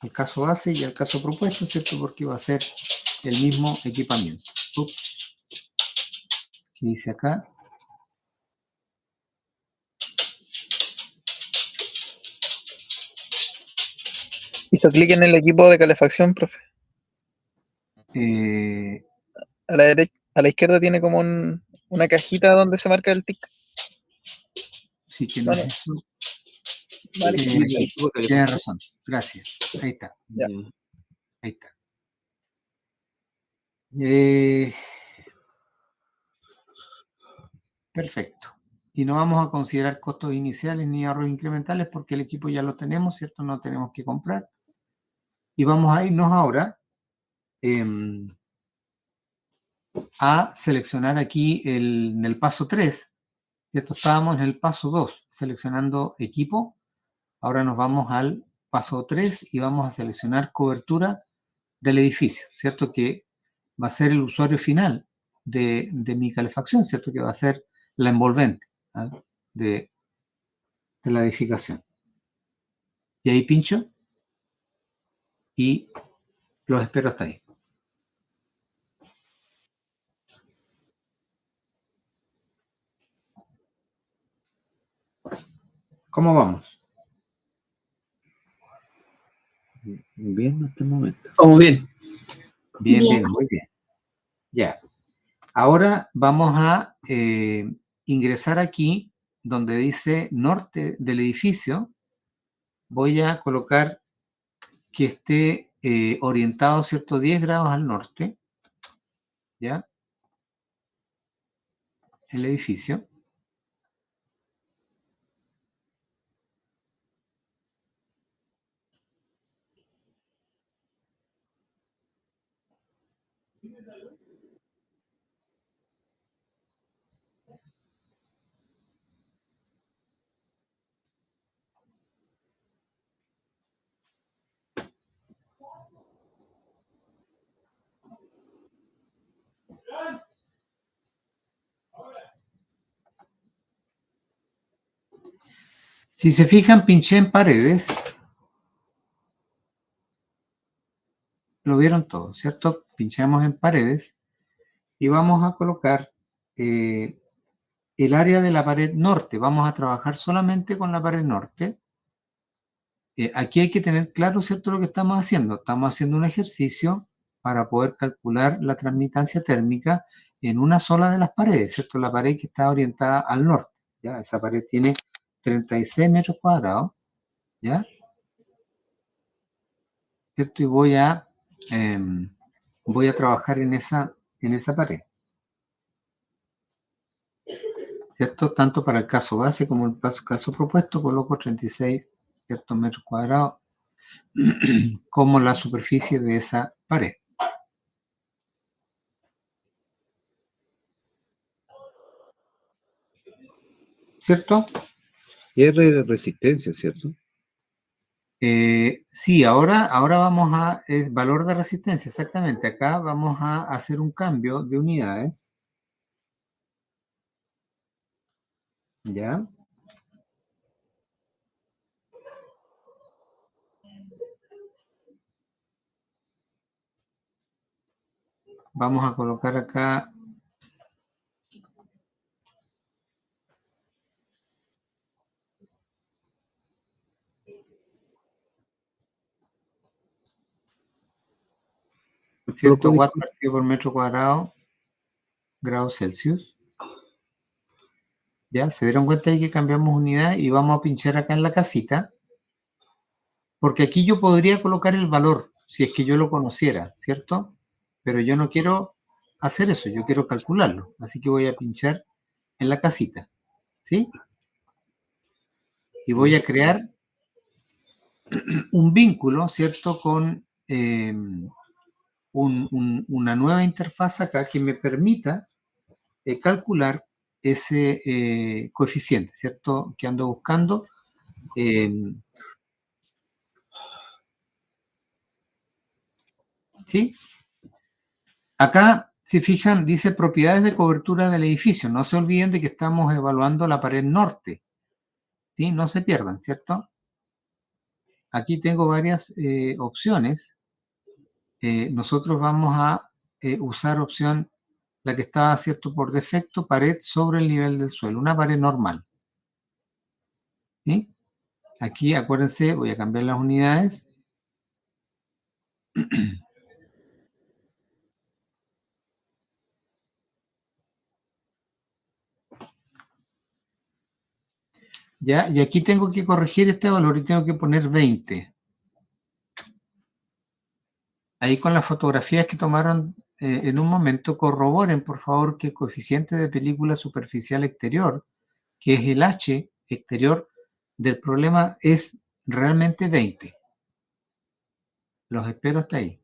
El caso base y el caso propuesto, ¿cierto? Porque va a ser el mismo equipamiento. Ups. ¿Qué dice acá? Hizo clic en el equipo de calefacción, profe. A la derecha, a la izquierda tiene como una cajita donde se marca el tic. Sí, que no Vale. es eso. Vale. Tienes razón. Gracias. Ahí está. Ya. Ahí está. Perfecto. Y no vamos a considerar costos iniciales ni ahorros incrementales porque el equipo ya lo tenemos, ¿cierto? No tenemos que comprar. Y vamos a irnos ahora a seleccionar aquí en el paso 3, ¿cierto? Estábamos en el paso 2, seleccionando equipo. Ahora nos vamos al paso 3 y vamos a seleccionar cobertura del edificio, ¿cierto? Que va a ser el usuario final de mi calefacción, ¿cierto? Que va a ser la envolvente, ¿ah?, de la edificación. Y ahí pincho y los espero hasta ahí. ¿Cómo vamos? Bien hasta el momento. Vamos bien. Bien, muy bien. Ya. Ahora vamos a ingresar aquí donde dice norte del edificio. Voy a colocar que esté orientado, ¿cierto?, 10 grados al norte, ¿ya? El edificio. Si se fijan, pinché en paredes. Lo vieron todo, ¿cierto? Pinchamos en paredes y vamos a colocar el área de la pared norte. Vamos a trabajar solamente con la pared norte. Aquí hay que tener claro, ¿cierto?, lo que estamos haciendo. Estamos haciendo un ejercicio para poder calcular la transmitancia térmica en una sola de las paredes, ¿cierto? La pared que está orientada al norte, ¿ya? Esa pared tiene 36 metros cuadrados, ¿ya? ¿Cierto? Y voy a trabajar en esa pared, ¿cierto? Tanto para el caso base como el caso propuesto, coloco 36, ¿cierto?, metros cuadrados como la superficie de esa pared. ¿Cierto? Y es de resistencia, ¿cierto? Sí, ahora vamos a valor de resistencia, exactamente. Acá vamos a hacer un cambio de unidades. ¿Ya? vamos a colocar acá ¿cierto? Watt partido por metro cuadrado, grados Celsius. Ya, se dieron cuenta de que cambiamos unidad y vamos a pinchar acá en la casita, porque aquí yo podría colocar el valor, si es que yo lo conociera, ¿cierto? Pero yo no quiero hacer eso, yo quiero calcularlo, así que voy a pinchar en la casita, ¿sí? Y voy a crear un vínculo, ¿cierto? Con una nueva interfaz acá que me permita calcular ese coeficiente, ¿cierto? Que ando buscando. ¿Sí? Acá, si fijan, dice propiedades de cobertura del edificio. No se olviden de que estamos evaluando la pared norte. ¿Sí? No se pierdan, ¿cierto? Aquí tengo varias opciones. Nosotros vamos a usar opción, la que está, ¿cierto? Por defecto, pared sobre el nivel del suelo. Una pared normal. ¿Sí? Aquí, acuérdense, voy a cambiar las unidades. ¿Ya? Y aquí tengo que corregir este valor y tengo que poner 20. Ahí con las fotografías que tomaron en un momento, corroboren, por favor, que el coeficiente de película superficial exterior, que es el H exterior del problema, es realmente 20. Los espero hasta ahí.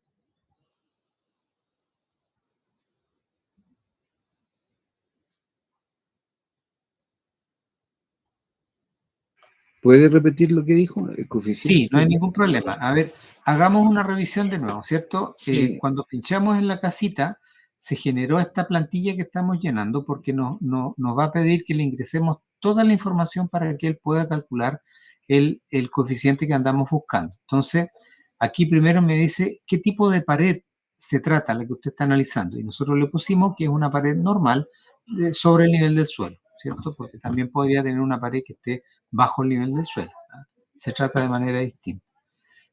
¿Puede repetir lo que dijo? El coeficiente. Sí, no hay ningún problema. A ver, hagamos una revisión de nuevo, ¿cierto? Cuando pinchamos en la casita, se generó esta plantilla que estamos llenando porque nos va a pedir que le ingresemos toda la información para que él pueda calcular el coeficiente que andamos buscando. Entonces, aquí primero me dice qué tipo de pared se trata, la que usted está analizando. Y nosotros le pusimos que es una pared normal sobre el nivel del suelo, ¿cierto? Porque también podría tener una pared que esté bajo el nivel del suelo. Se trata de manera distinta.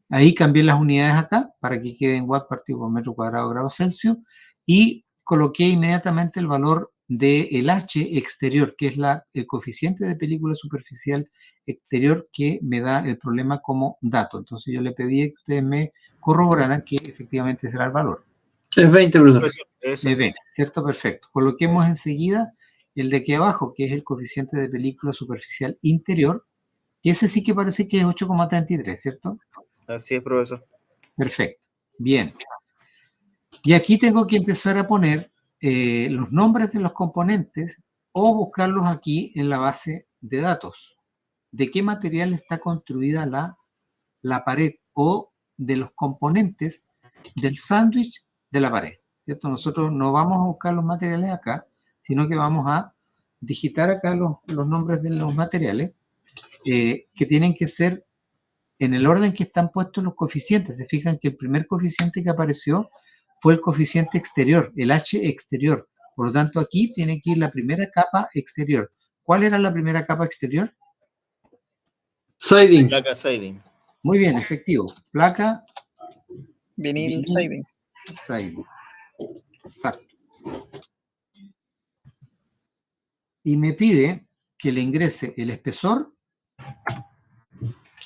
Ahí cambié las unidades acá para que queden watt partido por metro cuadrado grados Celsius y coloqué inmediatamente el valor del H exterior, que es el coeficiente de película superficial exterior que me da el problema como dato. Entonces yo le pedí que ustedes me corroboraran que efectivamente será el valor. Es 20, profesor. Eso Es 20, ¿cierto? Perfecto. Coloquemos enseguida el de aquí abajo, que es el coeficiente de película superficial interior, y ese sí que parece que es 8,33, ¿cierto? Así es, profesor. Perfecto. Bien. Y aquí tengo que empezar a poner los nombres de los componentes o buscarlos aquí en la base de datos. ¿De qué material está construida la pared o de los componentes del sándwich de la pared? ¿Cierto? Nosotros no vamos a buscar los materiales acá, sino que vamos a digitar acá los nombres de los materiales que tienen que ser en el orden que están puestos los coeficientes. Se fijan que el primer coeficiente que apareció fue el coeficiente exterior, el H exterior. Por lo tanto, aquí tiene que ir la primera capa exterior. ¿Cuál era la primera capa exterior? Siding. Placa siding. Muy bien, efectivo. Placa Vinil siding. siding. Exacto. Y me pide que le ingrese el espesor,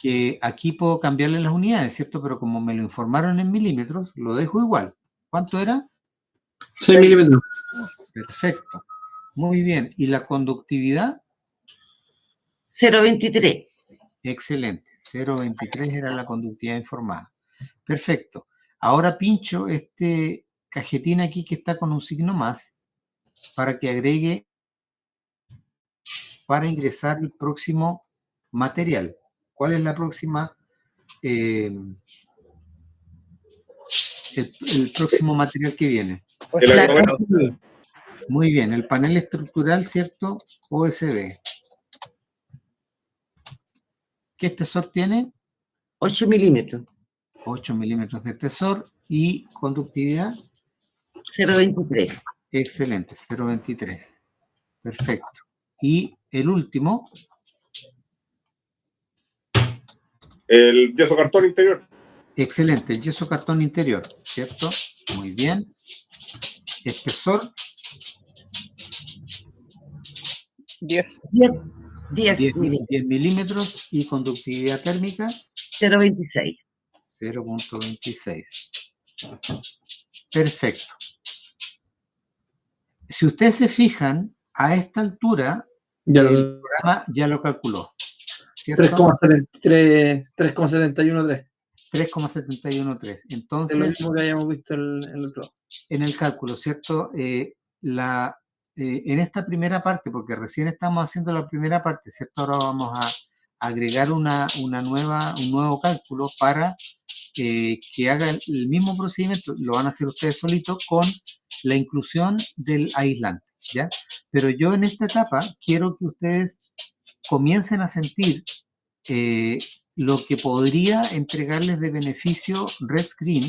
que aquí puedo cambiarle las unidades, ¿cierto? Pero como me lo informaron en milímetros, lo dejo igual. ¿Cuánto era? 6 milímetros. Perfecto. Muy bien. ¿Y la conductividad? 0,23. Excelente. 0,23 era la conductividad informada. Perfecto. Ahora pincho este cajetín aquí que está con un signo más para que agregue para ingresar el próximo material. ¿Cuál es la próxima? El próximo material que viene. Placa civil. Muy bien, el panel estructural, ¿cierto? OSB. ¿Qué espesor tiene? 8 milímetros. 8 milímetros de espesor y conductividad. 0,23. Excelente, 0,23. Perfecto. Y el último, El yeso cartón interior. excelente, el yeso cartón interior, ¿cierto? Muy bien. Espesor, 10. 10 10 milímetros. milímetros y conductividad térmica, 0,26. 0,26. Perfecto. Si ustedes se fijan, a esta altura, Ya el programa ya lo calculó, ¿cierto? 3,713. 3,713. Es lo Entonces, mismo que habíamos visto en el otro. en el cálculo, ¿cierto? En esta primera parte, porque recién estamos haciendo la primera parte, ¿cierto? Ahora vamos a agregar un nuevo cálculo para que haga el mismo procedimiento, lo van a hacer ustedes solitos con la inclusión del aislante, ¿ya? Pero yo en esta etapa quiero que ustedes comiencen a sentir lo que podría entregarles de beneficio Red Screen,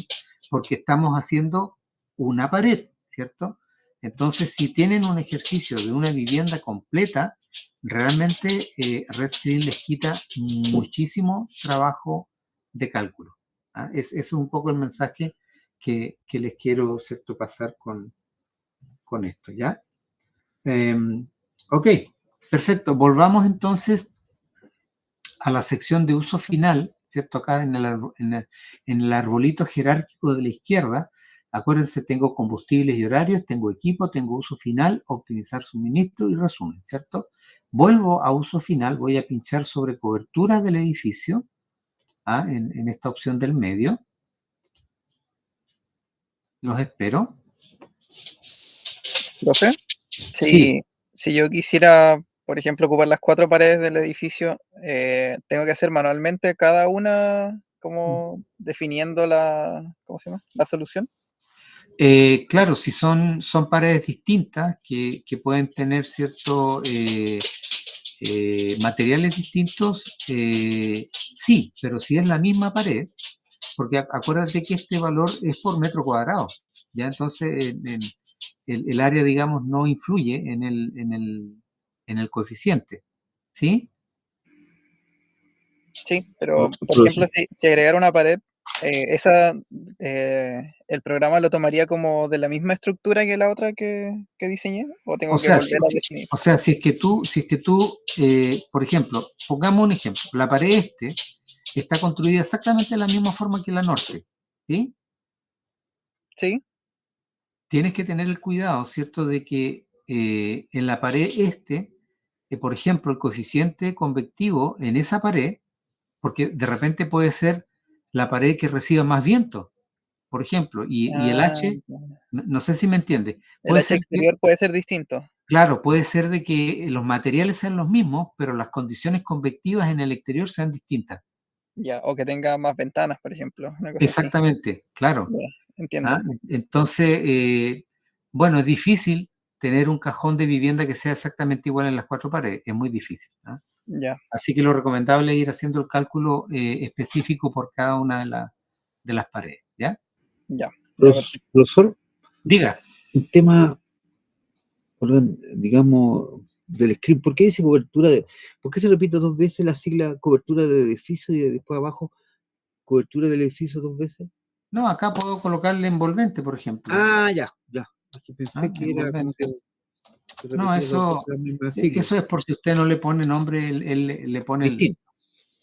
porque estamos haciendo una pared, ¿cierto? Entonces, si tienen un ejercicio de una vivienda completa, realmente Red Screen les quita muchísimo trabajo de cálculo. ¿Ah? Es un poco el mensaje que les quiero, ¿cierto?, pasar con esto, ¿ya? Ok, perfecto. Volvamos entonces a la sección de uso final, ¿cierto? Acá en el arbolito jerárquico de la izquierda, acuérdense, tengo combustibles y horarios, tengo equipo, tengo uso final, optimizar suministro y resumen, ¿cierto? Vuelvo a uso final, voy a pinchar sobre cobertura del edificio, en esta opción del medio. Los espero. ¿Profe? Sí. Si yo quisiera, por ejemplo, ocupar las 4 paredes del edificio, tengo que hacer manualmente cada una, como definiendo ¿cómo se llama? La solución. Claro, si son paredes distintas que pueden tener cierto materiales distintos, sí, pero si es la misma pared, porque acuérdate que este valor es por metro cuadrado, ya entonces el área, digamos, no influye en el coeficiente, ¿sí? Sí, pero por ejemplo, si agregara una pared, el programa lo tomaría como de la misma estructura que la otra que diseñé, o tengo O que sea, volver a definir. si es que tú, por ejemplo, pongamos un ejemplo, la pared está construida exactamente de la misma forma que la norte, ¿sí? Sí, Tienes que tener el cuidado, ¿cierto?, de que en la pared por ejemplo, el coeficiente convectivo en esa pared, porque de repente puede ser la pared que reciba más viento, por ejemplo, y el H, no sé si me entiende, el H exterior puede ser distinto. claro, puede ser de que los materiales sean los mismos, pero las condiciones convectivas en el exterior sean distintas. Ya, o que tenga más ventanas, por ejemplo, una cosa Exactamente, claro. así. Ya, entiendo. Entonces, bueno, es difícil tener un cajón de vivienda que sea exactamente igual en las 4 paredes, es muy difícil. Ya, Así que lo recomendable es ir haciendo el cálculo específico por cada una de las paredes, ¿ya? ya. Profesor, Diga. un tema, perdón, digamos, del script, ¿por qué dice por qué se repite 2 veces la sigla cobertura del edificio y después abajo cobertura del edificio 2 veces? No, acá puedo colocarle envolvente, por ejemplo. Ya. Es que pensé que era como que se No, repetía 2 veces la misma sigla. eso es por si usted no le pone nombre, él le pone Distinto.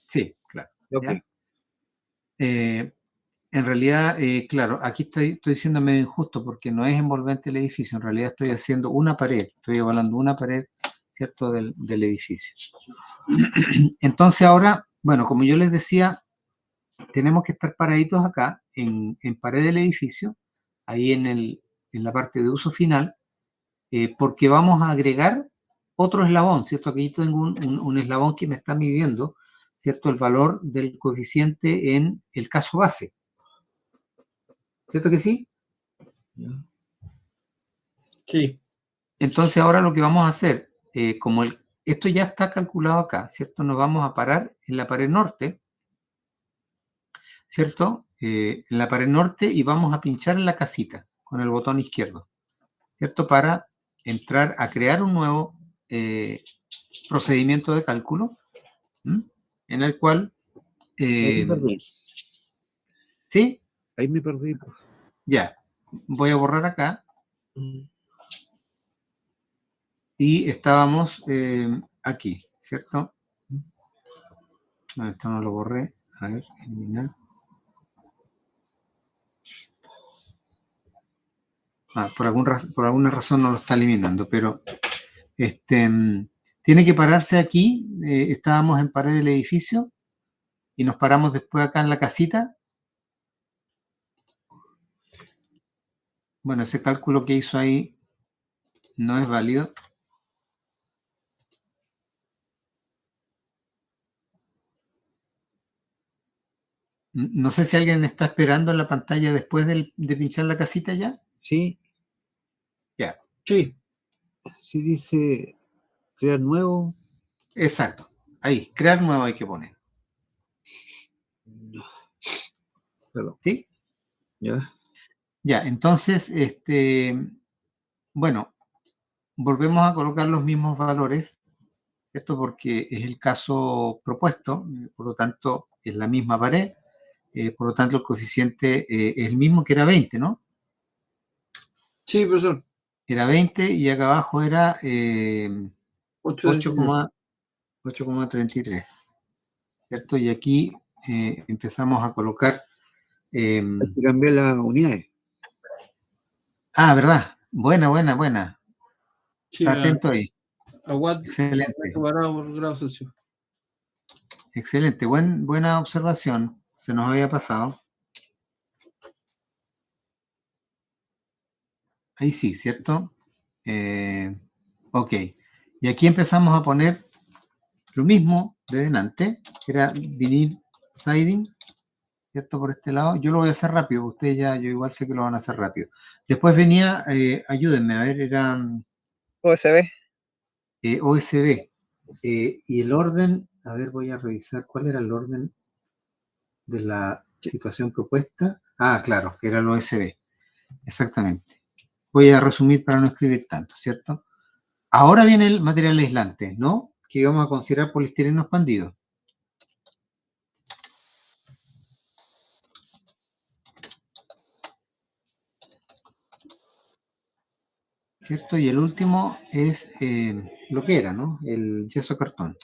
Sí, claro. Okay. En realidad, claro, aquí estoy siendo medio injusto porque no es envolvente el edificio, en realidad estoy haciendo una pared, estoy evaluando una pared, ¿cierto?, del edificio. Entonces ahora, bueno, como yo les decía, tenemos que estar paraditos acá, en pared del edificio, ahí en la parte de uso final, porque vamos a agregar otro eslabón, ¿cierto? Aquí tengo un eslabón que me está midiendo, ¿cierto?, el valor del coeficiente en el caso base. ¿Cierto que sí? Sí. Entonces ahora lo que vamos a hacer, como esto ya está calculado acá, ¿cierto? Nos vamos a parar en la pared norte, ¿cierto? En la pared norte y vamos a pinchar en la casita, con el botón izquierdo, ¿cierto? Para entrar a crear un nuevo procedimiento de cálculo, ¿m? En el cual, Ahí me perdí. ¿sí? Ahí me perdí. Pues. Ya, voy a borrar acá. Y estábamos aquí, ¿cierto? No, esto no lo borré. A ver, eliminar. Por alguna razón no lo está eliminando, pero tiene que pararse aquí. Estábamos en pared del edificio y nos paramos después acá en la casita. Bueno, ese cálculo que hizo ahí no es válido. No sé si alguien está esperando en la pantalla después de pinchar la casita ya. Sí, Ya, Sí. sí dice crear nuevo. exacto. Ahí, crear nuevo hay que poner. Perdón. ¿Sí? Ya. Ya, entonces, bueno, volvemos a colocar los mismos valores, esto porque es el caso propuesto, por lo tanto es la misma pared, por lo tanto el coeficiente es el mismo que era 20, ¿no? Sí, profesor. Era 20 y acá abajo era 8,33. 8,33, ¿cierto? Y aquí empezamos a colocar... Hay que cambiar las unidades. ¿verdad? Buena. Sí, Está atento ahí. a watt Excelente. separado por grados Celsius. Excelente, buena observación. Se nos había pasado. Ahí sí, ¿cierto? Ok. Y aquí empezamos a poner lo mismo de delante, que era vinil siding, ¿cierto? Por este lado. Yo lo voy a hacer rápido, ustedes ya, yo igual sé que lo van a hacer rápido. Después venía, ayúdenme, a ver, eran USB. OSB. Y el orden, a ver, voy a revisar cuál era el orden de la situación propuesta. Claro, que era el OSB. Exactamente. Voy a resumir para no escribir tanto, ¿cierto? Ahora viene el material aislante, ¿no? Que vamos a considerar poliestireno expandido. ¿Cierto? Y el último es lo que era, ¿no? El yeso cartón.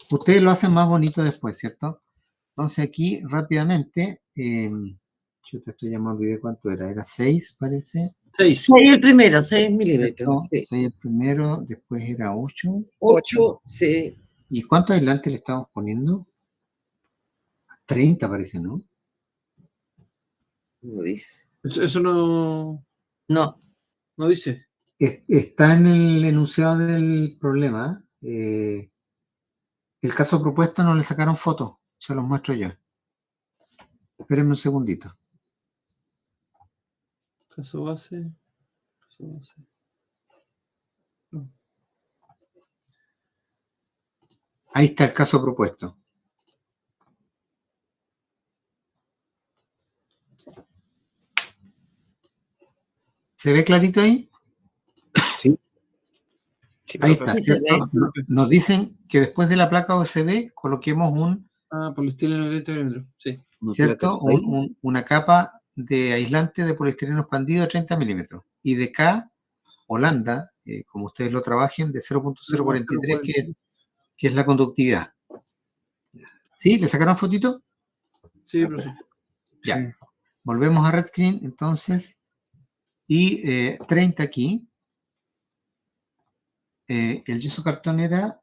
Ustedes lo hacen más bonito después, ¿cierto? Entonces aquí rápidamente, yo te estoy llamando, olvidé cuánto era, era 6 parece. 6. 6 el primero, 6 milímetros. Sí. 6 el primero, después era 8. 8, sí. ¿Y cuánto aislante le estamos poniendo? 30 parece, ¿no? No dice. Eso no No. dice. Está en el enunciado del problema. El caso propuesto no le sacaron fotos, se los muestro yo. Espérenme un segundito. Caso base. No. Ahí está el caso propuesto. ¿Se ve clarito ahí? Sí. Sí, Ahí profe. está, Sí, se ¿cierto? ve. Nos dicen que después de la placa USB coloquemos Poliestireno de 20 milímetros. Sí. Una ¿cierto? placa ahí. Una capa de aislante de poliestireno expandido de 30 milímetros. Y de K, Holanda, como ustedes lo trabajen, de 0.043, que es la conductividad. ¿Sí? ¿Le sacaron fotito? Sí, profesor. Ya. Sí. Volvemos a Red Screen, entonces. Y 30 aquí. El yeso cartón era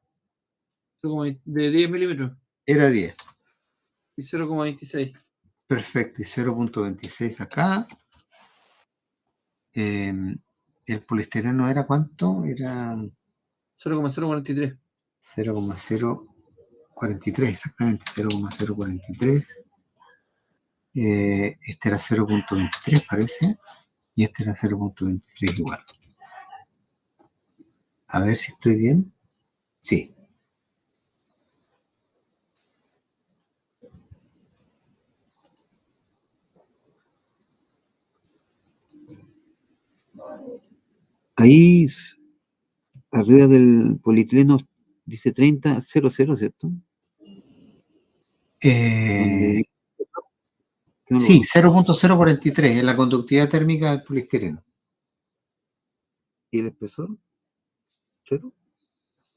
10 milímetros era 10. y 0,26. Perfecto. Y 0.26 acá. El poliestireno era ¿cuánto? Era 0,043. 0,043, exactamente. 0,043. Este era 0.23 parece. Y este era 0.23 igual. A ver si estoy bien. Sí. Ahí, arriba del polietileno, dice 30, 00, ¿cierto? Donde, que no lo Sí, veo. 0.043 es la conductividad térmica del poliestireno. ¿Y el espesor? ¿Cero?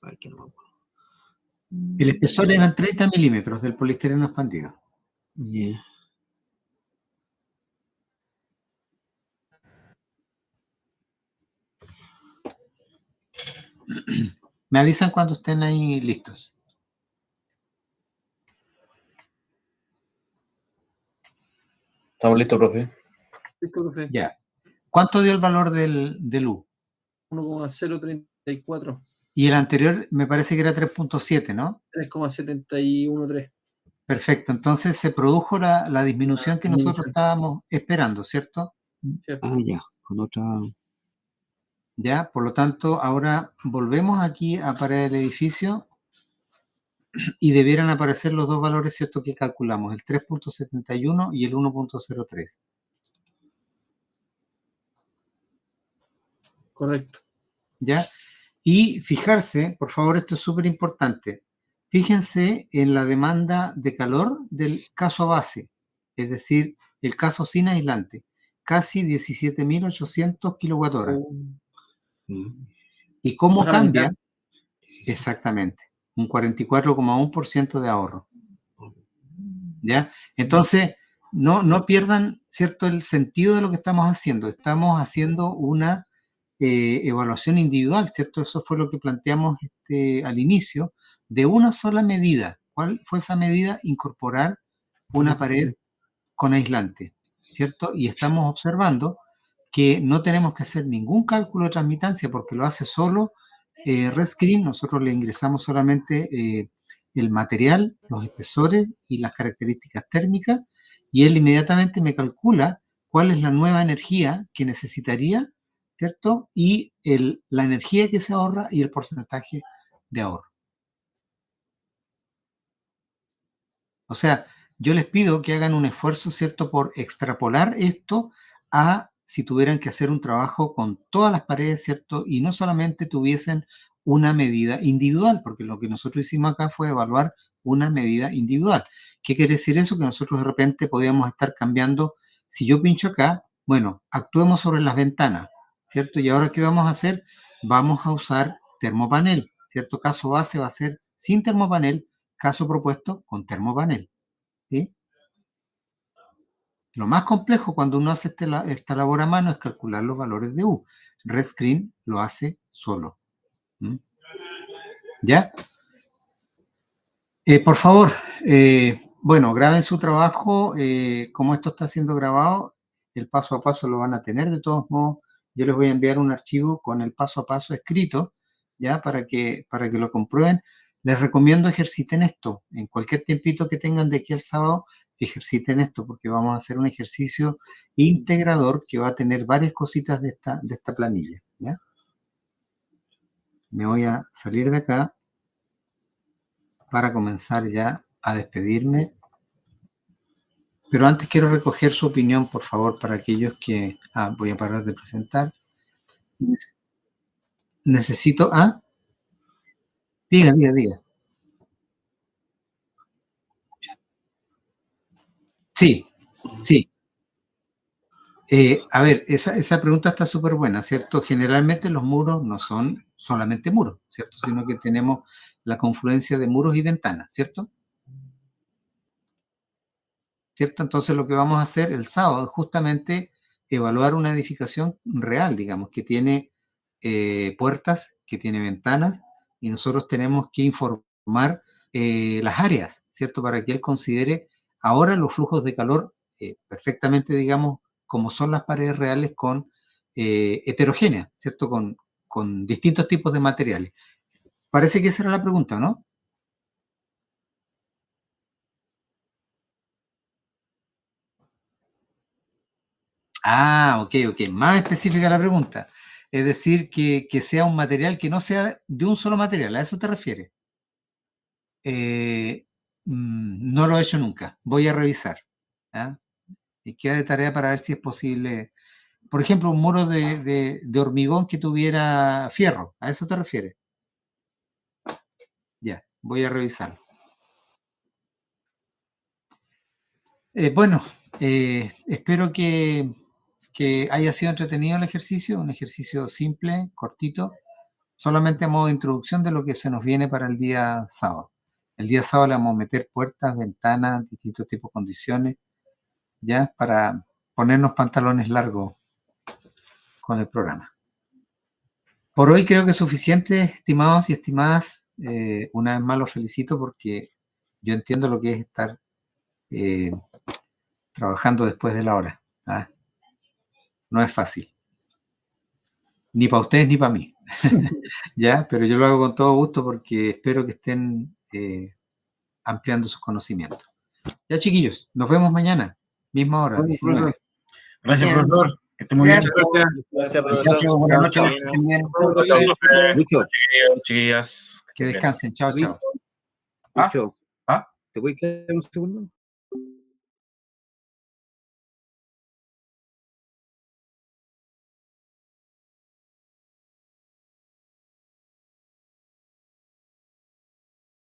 Ay, que no me acuerdo. El espesor eran 30 milímetros del poliestireno expandido. Yeah. Me avisan cuando estén ahí listos. Estamos listos, profe. Listo, profe. Ya. ¿Cuánto dio el valor del U? 1,034. Y el anterior me parece que era 3.7, ¿no? 3,713. Perfecto. Entonces se produjo la disminución que nosotros Disminución. estábamos esperando, ¿cierto? ¿Cierto? Ah, ya, con otra. Ya, por lo tanto, ahora volvemos aquí a pared del edificio y debieran aparecer los dos valores, ¿cierto? Que calculamos, el 3.71 y el 1.03. Correcto. ¿Ya? Y fijarse, por favor, esto es súper importante. Fíjense en la demanda de calor del caso base, es decir, el caso sin aislante, casi 17.800 kWh. ¿Y cómo Baja la cambia? mitad. Exactamente, un 44,1% de ahorro. ¿Ya? Entonces, no pierdan, ¿cierto?, el sentido de lo que estamos haciendo. Estamos haciendo una evaluación individual, ¿cierto? Eso fue lo que planteamos al inicio, de una sola medida. ¿Cuál fue esa medida? Incorporar una pared con aislante, ¿cierto? Y estamos observando que no tenemos que hacer ningún cálculo de transmitancia porque lo hace solo Redscreen. Nosotros le ingresamos solamente el material, los espesores y las características térmicas, y él inmediatamente me calcula cuál es la nueva energía que necesitaría, ¿cierto? Y la energía que se ahorra y el porcentaje de ahorro. O sea, yo les pido que hagan un esfuerzo, ¿cierto?, por extrapolar esto a si tuvieran que hacer un trabajo con todas las paredes, ¿cierto? Y no solamente tuviesen una medida individual, porque lo que nosotros hicimos acá fue evaluar una medida individual. ¿Qué quiere decir eso? Que nosotros de repente podíamos estar cambiando. Si yo pincho acá, bueno, actuemos sobre las ventanas, ¿cierto? Y ahora, ¿qué vamos a hacer? Vamos a usar termopanel, ¿cierto? Caso base va a ser sin termopanel, caso propuesto con termopanel, ¿sí? Lo más complejo cuando uno hace esta labor a mano es calcular los valores de U. Redscreen lo hace solo. ¿Ya? Por favor, bueno, graben su trabajo. Como esto está siendo grabado, el paso a paso lo van a tener. De todos modos, yo les voy a enviar un archivo con el paso a paso escrito, ¿ya? Para que lo comprueben. Les recomiendo ejerciten esto. En cualquier tiempito que tengan de aquí al sábado, ejerciten esto, porque vamos a hacer un ejercicio integrador que va a tener varias cositas de esta planilla, ¿ya? Me voy a salir de acá para comenzar ya a despedirme. Pero antes quiero recoger su opinión, por favor, para aquellos que... voy a parar de presentar. Necesito... diga. Sí. A ver, esa pregunta está súper buena, ¿cierto? Generalmente los muros no son solamente muros, ¿cierto? Sino que tenemos la confluencia de muros y ventanas, ¿cierto? ¿Cierto? Entonces lo que vamos a hacer el sábado es justamente evaluar una edificación real, digamos, que tiene puertas, que tiene ventanas, y nosotros tenemos que informar las áreas, ¿cierto? Para que él considere ahora los flujos de calor perfectamente, digamos, como son las paredes reales con heterogéneas, ¿cierto? Con distintos tipos de materiales. Parece que esa era la pregunta, ¿no? Ok. Más específica la pregunta. Es decir, que sea un material que no sea de un solo material. ¿A eso te refieres? No lo he hecho nunca. Voy a revisar. ¿Ah? Y queda de tarea para ver si es posible por ejemplo, un muro de hormigón que tuviera fierro. ¿A eso te refieres? Ya, voy a revisarlo. Bueno, espero que haya sido entretenido el ejercicio, un ejercicio simple, cortito, solamente a modo de introducción de lo que se nos viene para el día sábado. El día sábado le vamos a meter puertas, ventanas, distintos tipos de condiciones, ya, para ponernos pantalones largos con el programa. Por hoy creo que es suficiente, estimados y estimadas. Una vez más los felicito porque yo entiendo lo que es estar trabajando después de la hora. ¿Ah? No es fácil. Ni para ustedes ni para mí. ¿Ya? Pero yo lo hago con todo gusto porque espero que estén ampliando sus conocimientos. Ya, chiquillos, nos vemos mañana, misma hora, 19. Gracias, Bien. profesor. Que esté muy bien. Gracias, profesor. Muchachos, buenas noches. Que estén bien. Lucho, Chiquillas. Que descansen. Chao, chao. Lucho, ¿Ah? ¿te puedes quedar un segundo?